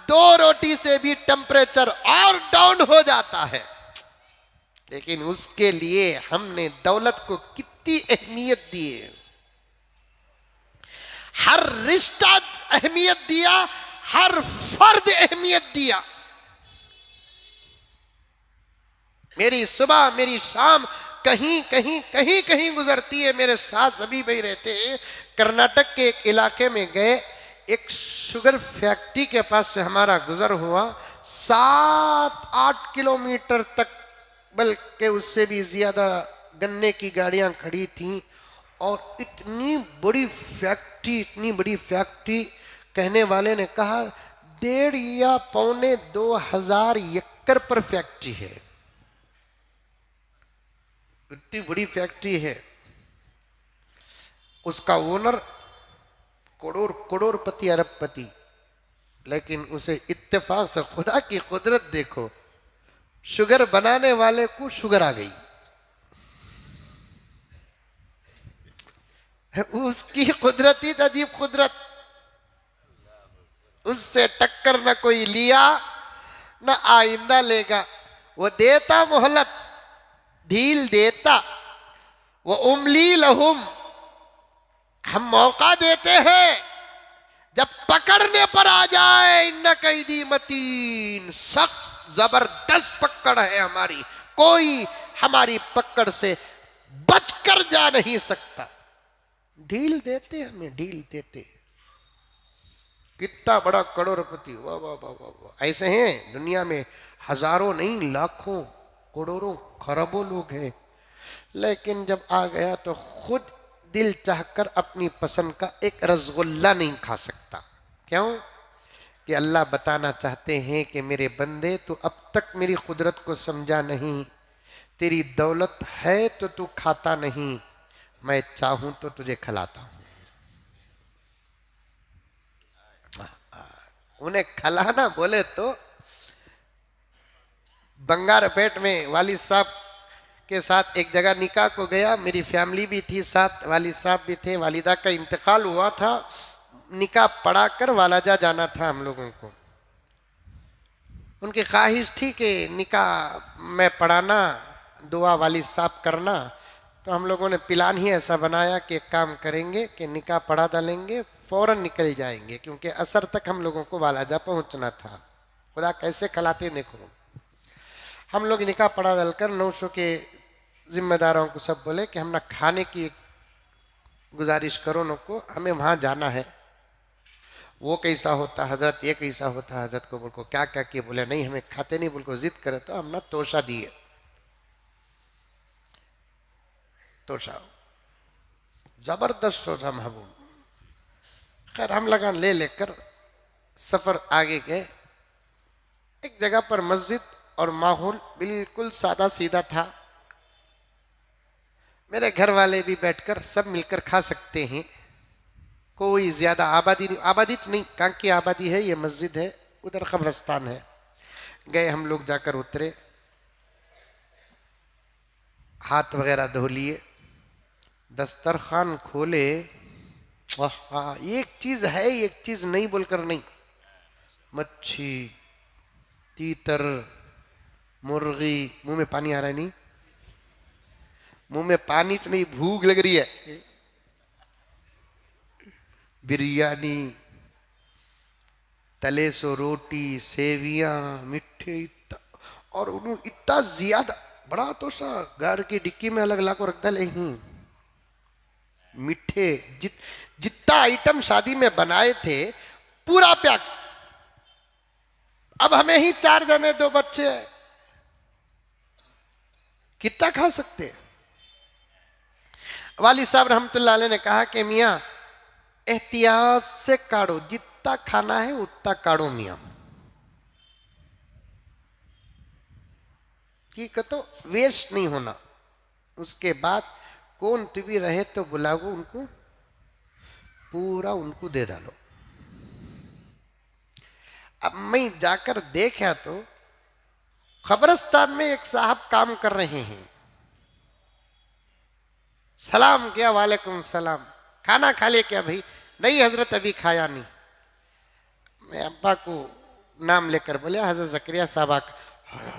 2 रोटी से भी टेम्परेचर और डाउन हो जाता है। लेकिन उसके लिए हमने दौलत को कितनी अहमियत दी है, हर रिश्ता अहमियत दिया, हर फर्द अहमियत दिया। मेरी सुबह मेरी शाम कहीं कहीं कहीं कहीं गुजरती है। मेरे साथ सभी भाई रहते हैं। कर्नाटक के एक इलाके में गए, एक शुगर फैक्ट्री के पास से हमारा गुजर हुआ, 7-8 किलोमीटर तक, बल्कि उससे भी ज्यादा गन्ने की गाड़ियां खड़ी थीं, और इतनी बड़ी फैक्ट्री, कहने वाले ने कहा 1.5 या 2.25 हजार एकड़ पर फैक्ट्री है, इतनी बड़ी फैक्ट्री है। उसका ओनर करोड़पति अरबपति, लेकिन उसे इत्तेफाक से, खुदा की कुदरत देखो, शुगर बनाने वाले को शुगर आ गई, उसकी कुदरत ही अजीब कुदरत, उससे टक्कर न कोई लिया न आइंदा लेगा। वो देता मोहलत, ढील देता, वो उमली लहुम, हम मौका देते हैं, जब पकड़ने पर आ जाए, इन्ना कैदी मतीन, सख्त जबरदस्त पकड़ है हमारी, कोई हमारी पकड़ से बचकर जा नहीं सकता। ढील देते, हमें ढील देते। कितना बड़ा करोड़पति, वाह वाह वाह वाह वाह। ऐसे हैं दुनिया में, हजारों नहीं लाखों करोड़ों खरबों लोग हैं, लेकिन जब आ गया तो खुद दिल चाहकर अपनी पसंद का एक रसगुल्ला नहीं खा सकता। क्यों? कि अल्लाह बताना चाहते हैं कि मेरे बंदे, तू अब तक मेरी कुदरत को समझा नहीं, तेरी दौलत है तो तू खाता नहीं, मैं चाहूं तो तुझे खिलाता हूं। उन्हें खिलाना बोले तो, बंगारपेट में वालिद साहब के साथ एक जगह निकाह को गया, मेरी फैमिली भी थी साथ, वालिद साहब भी थे, वालिदा का इंतकाल हुआ था, निकाह पढ़ा कर वालाजा जाना था हम लोगों को। उनकी ख्वाहिश थी कि निकाह में पढ़ाना, दुआ वालिद साहब करना, तो हम लोगों ने प्लान ही ऐसा बनाया कि एक काम करेंगे कि निकाह पढ़ा डालेंगे, फौरन निकल जाएंगे, क्योंकि असर तक हम लोगों को वालाजा पहुंचना था। खुदा कैसे खिलाते देखो। हम लोग निकाह पढ़ा डालकर 900 के जिम्मेदारों को सब बोले कि हम ना खाने की गुजारिश करो, न को हमें वहाँ जाना है। वो कैसा होता हजरत, ये कैसा होता हजरत को बोल को क्या क्या किए, बोले नहीं हमें खाते नहीं, बोल को जिद करे तो हम ना तोशा दिए, तोशा जबरदस्त तोशा महबूब। खैर हम लगान ले लेकर सफर आगे गए। एक जगह पर मस्जिद और माहौल बिल्कुल सादा सीधा था। मेरे घर वाले भी बैठकर सब मिलकर खा सकते हैं, कोई ज्यादा आबादी नहीं, आबादी नहीं कहाँ की आबादी है, ये मस्जिद है, उधर कब्रिस्तान है। गए हम लोग, जाकर उतरे, हाथ वगैरह धो लिए, दस्तरखान खोले। हाँ, एक चीज है एक चीज नहीं बोलकर नहीं, मच्छी, तीतर, मुर्गी, मुंह में पानी आ रहा है, नहीं मुंह में पानी च नहीं, भूख लग रही है। बिरयानी, तले सो रोटी, सेवियां, मिठे, और उन्होंने इतना ज्यादा बड़ा तो सा गाड़ की डिक्की में अलग लाको रखता नहीं, मिठे जितना आइटम शादी में बनाए थे पूरा पैक। अब हमें ही 4 जने 2 बच्चे हैं, कितना खा सकते हैं? वाली साहब रहमतुल्लाह अलैह ने कहा कि मियाँ एहतियात से काढ़ो, जितना खाना है उतना काढ़ो मियाँ, की कतो वेस्ट नहीं होना। उसके बाद कौन भी रहे तो बुलाओ उनको, पूरा उनको दे डालो। अब मैं जाकर देखा तो कब्रिस्तान में एक साहब काम कर रहे हैं। सलाम किया, वालेकुम सलाम, खाना खा ले क्या भाई? नहीं हजरत अभी खाया नहीं। मैं अब्बा को नाम लेकर बोले हजरत जकरिया साहब आकर,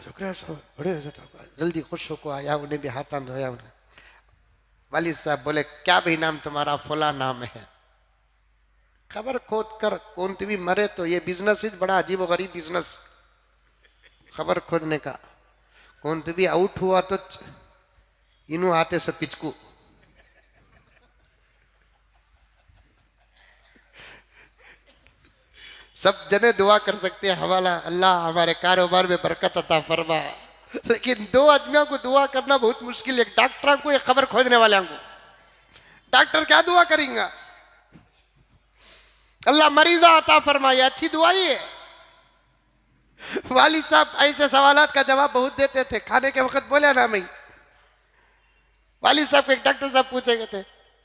जकरिया साहब बड़े हजरत, जल्दी खुश होको आया, उन्हें भी हाथ धोया उन्हें। वालिद साहब बोले क्या भाई नाम तुम्हारा? फला नाम है। खबर खोद कर कौन भी मरे तो ये बिजनेस ही बड़ा अजीब गरीब बिजनेस, खबर खोदने का। कौन भी आउट हुआ तो इनू आते से पिचकू। सब जने दुआ कर सकते हैं हवाला, अल्लाह हमारे कारोबार में बरकत अता फरमा, लेकिन 2 आदमियों को दुआ करना बहुत मुश्किल है। डॉक्टर को, एक खबर खोजने वाले को, डॉक्टर क्या दुआ करेंगे? अल्लाह मरीजा अता फरमाए, अच्छी दुआ ही है। वाली साहब ऐसे सवालात का जवाब बहुत देते थे। खाने के वक्त बोले ना, मैं वाली साहब को एक डॉक्टर साहब पूछे थे,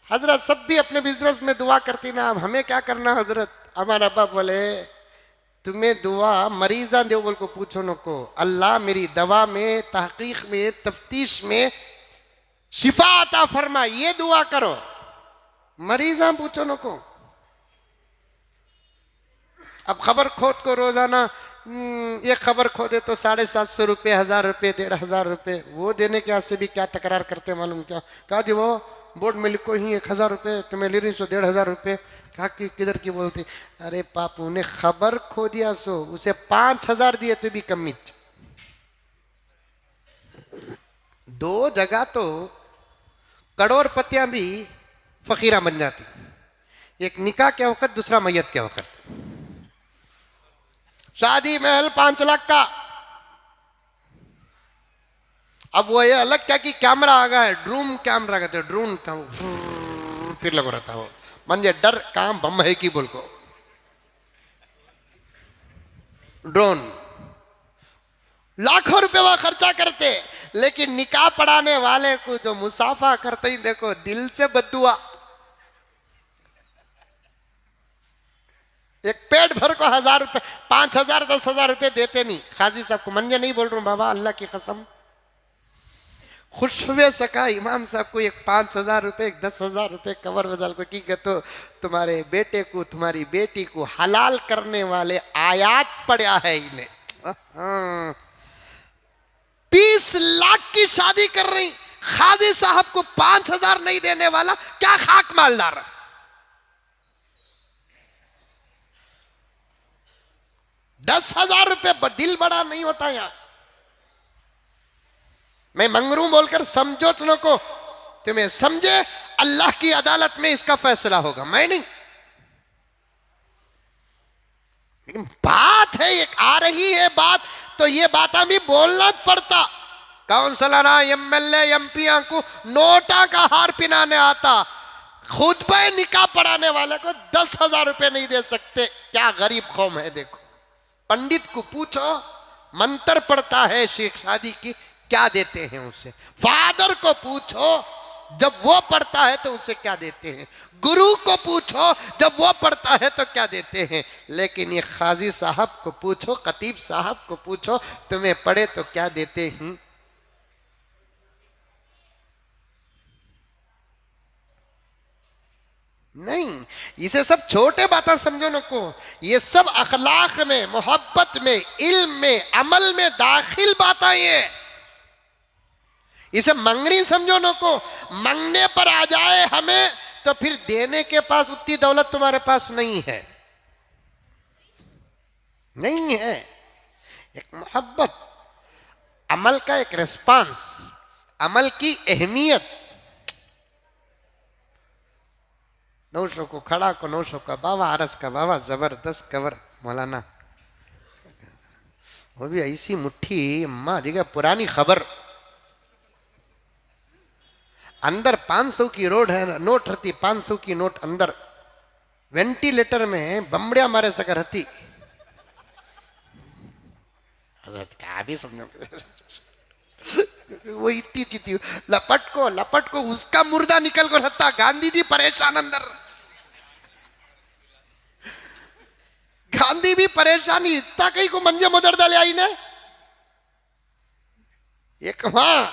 हजरत सब भी अपने बिजनेस में दुआ करती ना, अब हमें क्या करना हजरत? हमारा अब्बा बोले तुम्हें दुआ मरीजा देवल को पूछो न को, अल्लाह मेरी दवा में, तहकीक में, तफ्तीश में शिफा अता फरमा, ये दुआ करो, मरीजा पूछो न को। अब खबर खोद को रोजाना ये खबर खोदे तो 750 रुपये, 1000 रुपये, 1500 रुपये, वो देने के वास्ते भी क्या तकरार करते मालूम क्या? कहा जी वो बोर्ड में लिखो ही 1000 रुपये, तुम्हें ले रही सो 1500 रुपये। कहा कि किधर की बोलती? अरे पापू ने खबर खो दिया सो, उसे 5000 दिए तो भी कमी। 2 जगह तो करोड़पतियां भी फकीरा बन जाती, एक निकाह के वक्त, दूसरा मैयत के वक्त। शादी महल 5 लाख का, अब वो ये अलग क्या कि कैमरा आ गया है, ड्रोन कैमरा कहते हैं, ड्रोन कैमरा फिर लगा रहता हो, मंजे डर काम बम है कि बोल को ड्रोन, लाखों रुपए वह खर्चा करते, लेकिन निकाह पढ़ाने वाले को जो मुसाफा करते ही देखो दिल से बद्दुआ। एक पेट भर को 1000 रुपए, 5000, 10,000 रुपए देते नहीं। खाजी साहब को, मंजे नहीं बोल रहा हूं बाबा, अल्लाह की कसम, खुश हुए सका इमाम साहब को एक 5000 रुपए, एक 10,000 रुपए कवर बदल को की तो तुम्हारे बेटे को, तुम्हारी बेटी को हलाल करने वाले आयात पड़ा है इन्हें। 20 लाख की शादी कर रही, खाजी साहब को 5000 नहीं देने वाला क्या खाक मालदार? ₹10,000 दिल बड़ा नहीं होता यार। मैं मंगरू बोलकर समझो तुम को, तुम्हें समझे अल्लाह की अदालत में इसका फैसला होगा, मैं नहीं। लेकिन बात है, एक आ रही है बात, तो ये बात भी बोलना पड़ता। काउंसलर एमएलए एमपी को नोटा का हार पिनाने आता, खुतबा निकाह पढ़ाने वाले को 10,000 रुपए नहीं दे सकते। क्या गरीब कौम है देखो। पंडित को पूछो मंत्र पढ़ता है शेख शादी की, क्या देते हैं उसे? फादर को पूछो जब वो पढ़ता है तो उसे क्या देते हैं? गुरु को पूछो जब वो पढ़ता है तो क्या देते हैं? लेकिन ये खाजी साहब को पूछो, खतीब साहब को पूछो, तुम्हें पढ़े तो क्या देते हैं? नहीं, इसे सब छोटे बातें समझो न को, ये सब अखलाक में, मोहब्बत में, इल्म में, अमल में दाखिल बातें ये। इसे मंगनी समझो न को, मंगने पर आ जाए हमें तो फिर देने के पास उतनी दौलत तुम्हारे पास नहीं है, नहीं है। एक मोहब्बत, अमल का एक रिस्पांस, अमल की अहमियत। 900 को खड़ा को 900 का बाबा, अरस का बाबा, जबरदस्त कवर मौलाना। वो भी ऐसी मुट्ठी, अम्मा जी का पुरानी खबर, अंदर 500 की रोड है, नोट रहती 500 की नोट अंदर, वेंटिलेटर में बमड़िया मारे सकर रहती। क्या भी समझो वो इतनी चीती लपट को उसका मुर्दा निकल को रहता। गांधी जी परेशान अंदर, गांधी भी परेशानी इतना कहीं को मंजे मुदर डाले आई ने एक वहां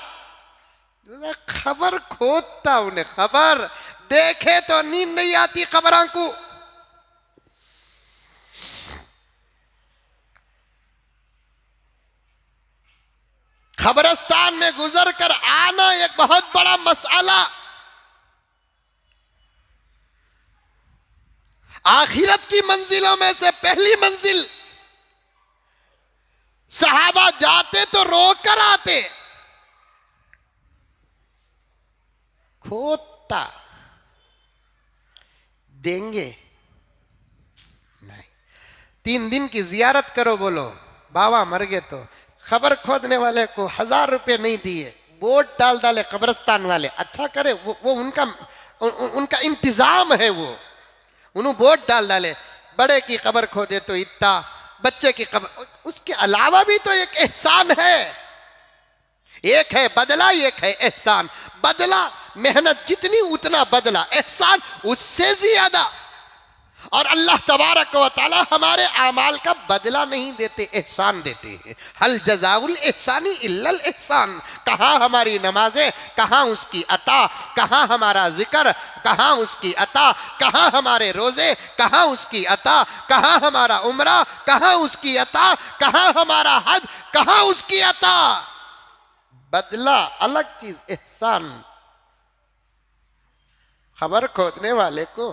खबर खोदता, उन्हें खबर देखे तो नींद नहीं आती खबरों को। खबरस्तान में गुजर कर आना एक बहुत बड़ा मसला। आखिरत की मंजिलों में से पहली मंजिल, सहाबा जाते तो रोकर आते। खोता देंगे नहीं। 3 दिन की जियारत करो, बोलो बाबा मर गए तो खबर खोदने वाले को 1000 रुपए नहीं दिए, बोर्ड डाल डाले कब्रिस्तान वाले। अच्छा करे वो उनका इंतजाम है, वो उन्होंने बोर्ड डाल डाले, बड़े की खबर खोदे तो इतना, बच्चे की खबर। उसके अलावा भी तो एक एहसान है, एक है बदला, एक है एहसान। बदला मेहनत जितनी उतना बदला, एहसान उससे ज्यादा। और अल्लाह तबारक व तआला हमारे आमाल का बदला नहीं देते, एहसान देते हैं। हल जज़ाउल एहसानी इल्लल एहसान। कहाँ हमारी नमाजें, कहाँ उसकी अता, कहाँ हमारा जिक्र, कहाँ उसकी अता, कहाँ हमारे रोजे, कहाँ उसकी अता, कहाँ हमारा उम्रा, कहाँ उसकी अता, कहाँ हमारा हज, कहाँ उसकी अता। बदला अलग चीज, एहसान। खबर खोदने वाले को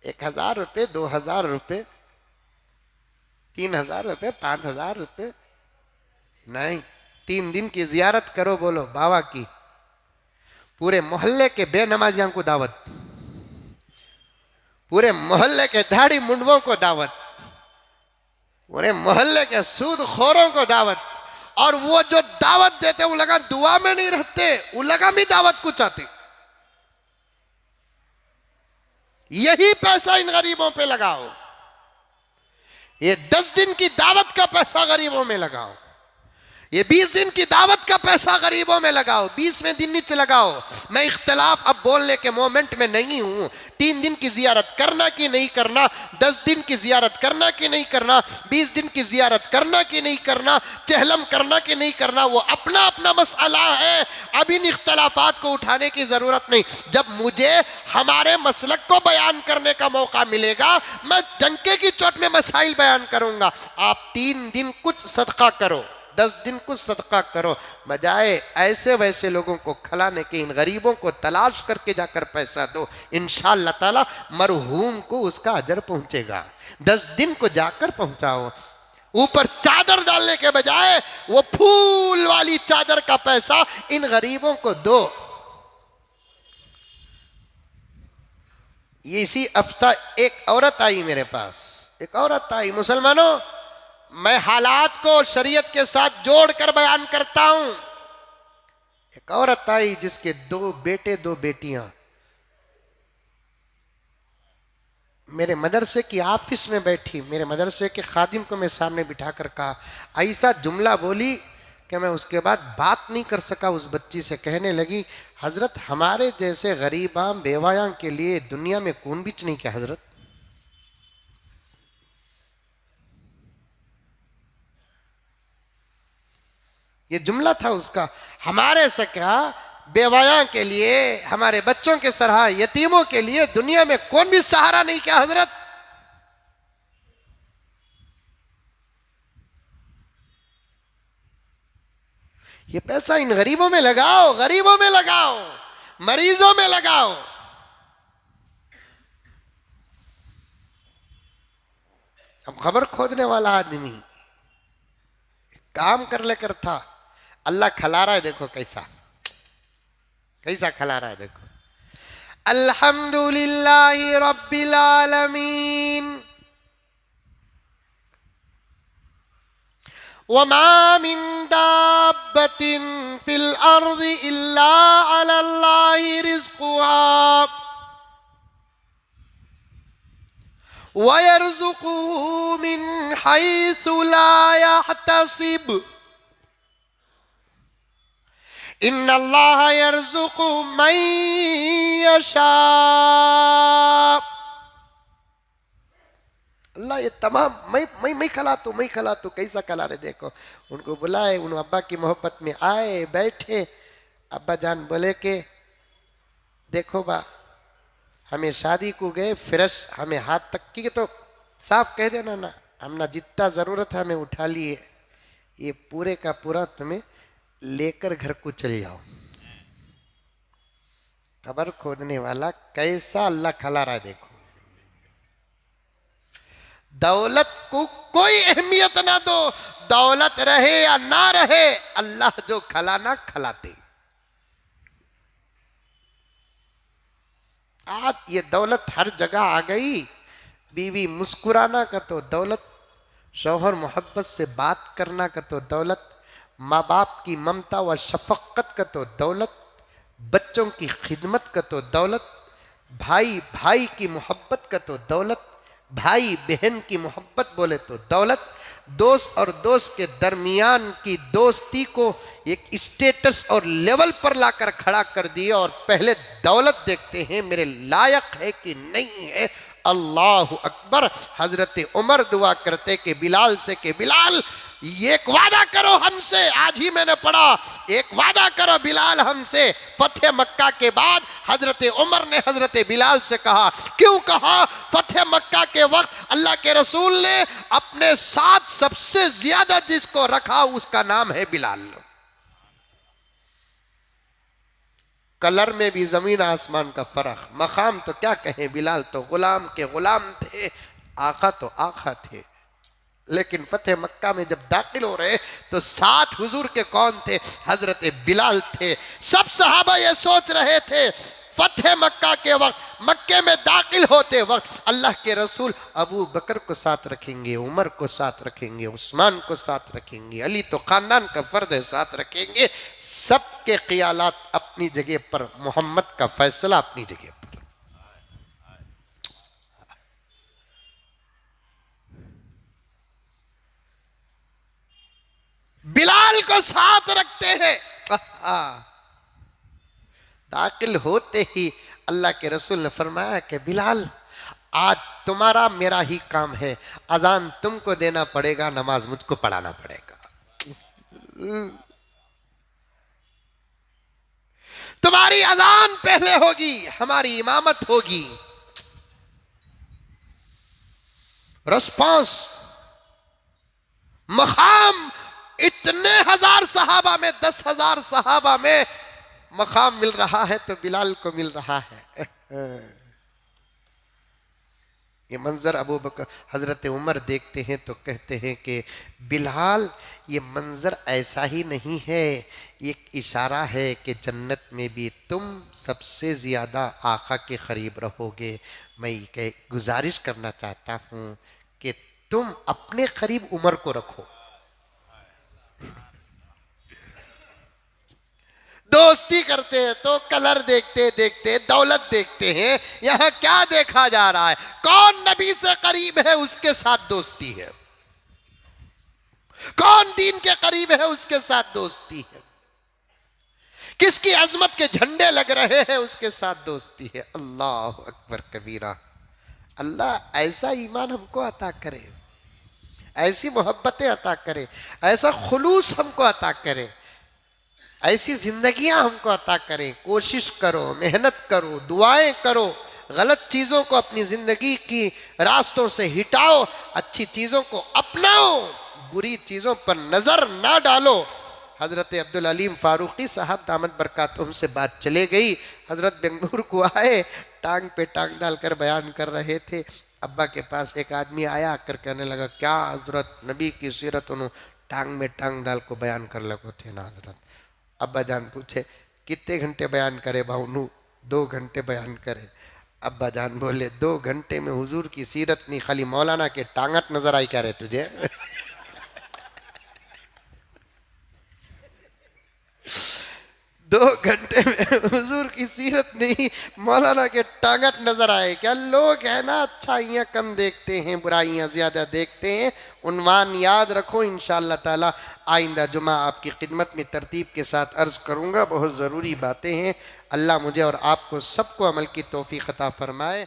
1000 रुपये, 2000 रुपये, 3000 रुपये, 5000 रुपये नहीं। 3 दिन की जियारत करो, बोलो बाबा की, पूरे मोहल्ले के बेनमाजियों को दावत, पूरे मोहल्ले के दाढ़ी मुंडवों को दावत, पूरे मोहल्ले के सूदखोरों को दावत। और वो जो दावत देते वो लगा दुआ में नहीं रहते, वो लगा भी दावत को चाहते। यही पैसा इन गरीबों पे लगाओ, ये 10 दिन की दावत का पैसा गरीबों में लगाओ, ये 20 दिन की दावत का पैसा गरीबों में लगाओ, 20वें दिन नीचे लगाओ। मैं इख्तिलाफ अब बोलने के मोमेंट में नहीं हूं। 3 दिन की जियारत करना कि नहीं करना, 10 दिन की जियारत करना कि नहीं करना, 20 दिन की जियारत करना कि नहीं करना, चहलम करना कि नहीं करना, वो अपना अपना मसला है। अब इन इख्तिलाफात को उठाने की जरूरत नहीं। जब मुझे हमारे मसलक को बयान करने का मौका मिलेगा, मैं डंके की चोट में मसाइल बयान करूंगा। आप 3 दिन कुछ सदका करो, 10 दिन कुछ सदका करो, बजाय ऐसे वैसे लोगों को खिलाने के इन गरीबों को तलाश करके जाकर पैसा दो। इंशाअल्लाह ताला मरहूम को उसका अजर पहुंचेगा। 10 दिन को जाकर पहुंचाओ। ऊपर चादर डालने के बजाय वो फूल वाली चादर का पैसा इन गरीबों को दो। ये इसी हफ्ता एक औरत आई मेरे पास, एक औरत आई। मुसलमानों, मैं हालात को शरीयत के साथ जोड़कर बयान करता हूं। एक औरत आई जिसके 2 बेटे 2 बेटियां, मेरे मदरसे की ऑफिस में बैठी, मेरे मदरसे के खादिम को मैं सामने बिठाकर कहा, ऐसा जुमला बोली कि मैं उसके बाद बात नहीं कर सका उस बच्ची से। कहने लगी, हजरत हमारे जैसे गरीबां बेवायां के लिए दुनिया में कौन बीच नहीं क्या हजरत। ये जुमला था उसका। हमारे से क्या, बेवायां के लिए, हमारे बच्चों के सरहा यतीमों के लिए दुनिया में कौन भी सहारा नहीं क्या हजरत। ये पैसा इन गरीबों में लगाओ, गरीबों में लगाओ, मरीजों में लगाओ। अब खबर खोदने वाला आदमी काम कर लेकर था, अल्लाह खिला रहा है। देखो कैसा कैसा खिला रहा है, देखो। अल्हम्दुलिल्लाहि रब्बिल आलमीन वमा मिन दाब्बतिन फिल अर्दि इल्ला अलल्लाहि रिज़्क़ुहा व यर्ज़ुक़ुहु मिन हैसु ला यहतसिब इन्नल्लाह यर्ज़ुक़ु मन यशा। अल्लाह ये तमाम मैं खिला तू कैसा खिला रहे देखो। उनको बुलाए, उन अब्बा की मोहब्बत में आए, बैठे। अब्बा जान बोले कि देखो बा, हमें शादी को गए फिरस हमें हाथ तक की तो साफ कह देना ना, हम ना जितना जरूरत है हमें उठा लिए, ये पूरे का पूरा तुम्हें लेकर घर को चले जाओ। कब्र खोदने वाला कैसा अल्लाह खिला रहा है देखो। दौलत को कोई अहमियत ना दो, दौलत रहे या ना रहे, अल्लाह जो खिलाना खिलाते। आज ये दौलत हर जगह आ गई। बीवी मुस्कुराना का तो दौलत, शौहर मोहब्बत से बात करना का तो दौलत, माँ बाप की ममता व शफक़त का तो दौलत, बच्चों की खिदमत का तो दौलत, भाई भाई की मोहब्बत का तो दौलत, भाई बहन की मोहब्बत बोले तो दौलत, दोस्त और दोस्त के दरमियान की दोस्ती को एक स्टेटस और लेवल पर लाकर खड़ा कर दिया और पहले दौलत देखते हैं मेरे लायक है कि नहीं है। अल्लाह अकबर। हजरत उमर दुआ करते कि बिलाल से कि बिलाल एक वादा करो हमसे, आज ही मैंने पढ़ा, एक वादा करो बिलाल हमसे। फतेह मक्का के बाद हजरत उमर ने हजरत बिलाल से कहा। क्यों कहा? फतेह मक्का के वक्त अल्लाह के रसूल ने अपने साथ सबसे ज्यादा जिसको रखा उसका नाम है बिलाल। कलर में भी जमीन आसमान का फर्क, मकाम तो क्या कहें, बिलाल तो गुलाम के गुलाम थे, आका तो आका थे। लेकिन फतेह मक्का में जब दाखिल हो रहे तो साथ हुजूर के कौन थे? हजरत बिलाल थे। सब सहाबा ये सोच रहे थे फतेह मक्का के वक्त, मक्के में दाखिल होते वक्त अल्लाह के रसूल अबू बकर को साथ रखेंगे, उमर को साथ रखेंगे, उस्मान को साथ रखेंगे, अली तो खानदान का फर्द है साथ रखेंगे। सबके ख्यालात अपनी जगह पर, मोहम्मद का फैसला अपनी जगह पर। बिलाल को साथ रखते हैं। दाखिल होते ही अल्लाह के रसूल ने फरमाया कि बिलाल आज तुम्हारा मेरा ही काम है, अजान तुमको देना पड़ेगा, नमाज मुझको पढ़ाना पड़ेगा। तुम्हारी अजान पहले होगी, हमारी इमामत होगी। रिस्पांस, मकाम इतने हजार सहाबा में, 10,000 सहाबा में मकाम मिल रहा है तो बिलाल को मिल रहा है। ये मंजर अबू बकर हजरत उमर देखते हैं तो कहते हैं कि बिलाल ये मंजर ऐसा ही नहीं है, एक इशारा है कि जन्नत में भी तुम सबसे ज़्यादा आका के करीब रहोगे। मैं गुजारिश करना चाहता हूँ कि तुम अपने करीब उमर को रखो। दोस्ती करते हैं तो कलर देखते देखते दौलत देखते हैं। यहां क्या देखा जा रहा है? कौन नबी से करीब है उसके साथ दोस्ती है, कौन दीन के करीब है उसके साथ दोस्ती है, किसकी अजमत के झंडे लग रहे हैं उसके साथ दोस्ती है। अल्लाह अकबर कबीरा। अल्लाह ऐसा ईमान हमको अता करे, ऐसी मोहब्बतें अता करे, ऐसा खुलूस हमको अता करे, ऐसी जिंदगियां हमको अता करें। कोशिश करो, मेहनत करो, दुआएं करो, गलत चीज़ों को अपनी ज़िंदगी की रास्तों से हटाओ, अच्छी चीज़ों को अपनाओ, बुरी चीज़ों पर नज़र ना डालो। हज़रत अब्दुल अलीम फ़ारूक़ी साहब दामद बरकातुहू से बात चले गई। हज़रत बेंगलुरु को आए, टांग पे टांग डालकर बयान कर रहे थे। अब्बा के पास एक आदमी आया, आकर कहने लगा क्या हज़रत नबी की सीरत उन्होंने टांग में टांग डाल को बयान कर लगो थे ना हज़रत। अब्बा जान पूछे कितने घंटे बयान करे भावनू? 2 घंटे बयान करे। अब्बा जान बोले 2 घंटे में हुजूर की सीरत नहीं, खाली मौलाना के टांगट नजर आई क्या रहे तुझे? घंटे में हुजूर की सीरत नहीं मौलाना के टांगट नजर आए। क्या लोग है ना अच्छाइयाँ कम देखते हैं, बुराइयाँ ज़्यादा देखते हैं। उन्वान याद रखो, इंशाअल्लाह ताला आइंदा जुमा आपकी खिदमत में तरतीब के साथ अर्ज़ करूँगा। बहुत ज़रूरी बातें हैं। अल्लाह मुझे और आपको सबको अमल की तौफीक अता फरमाए।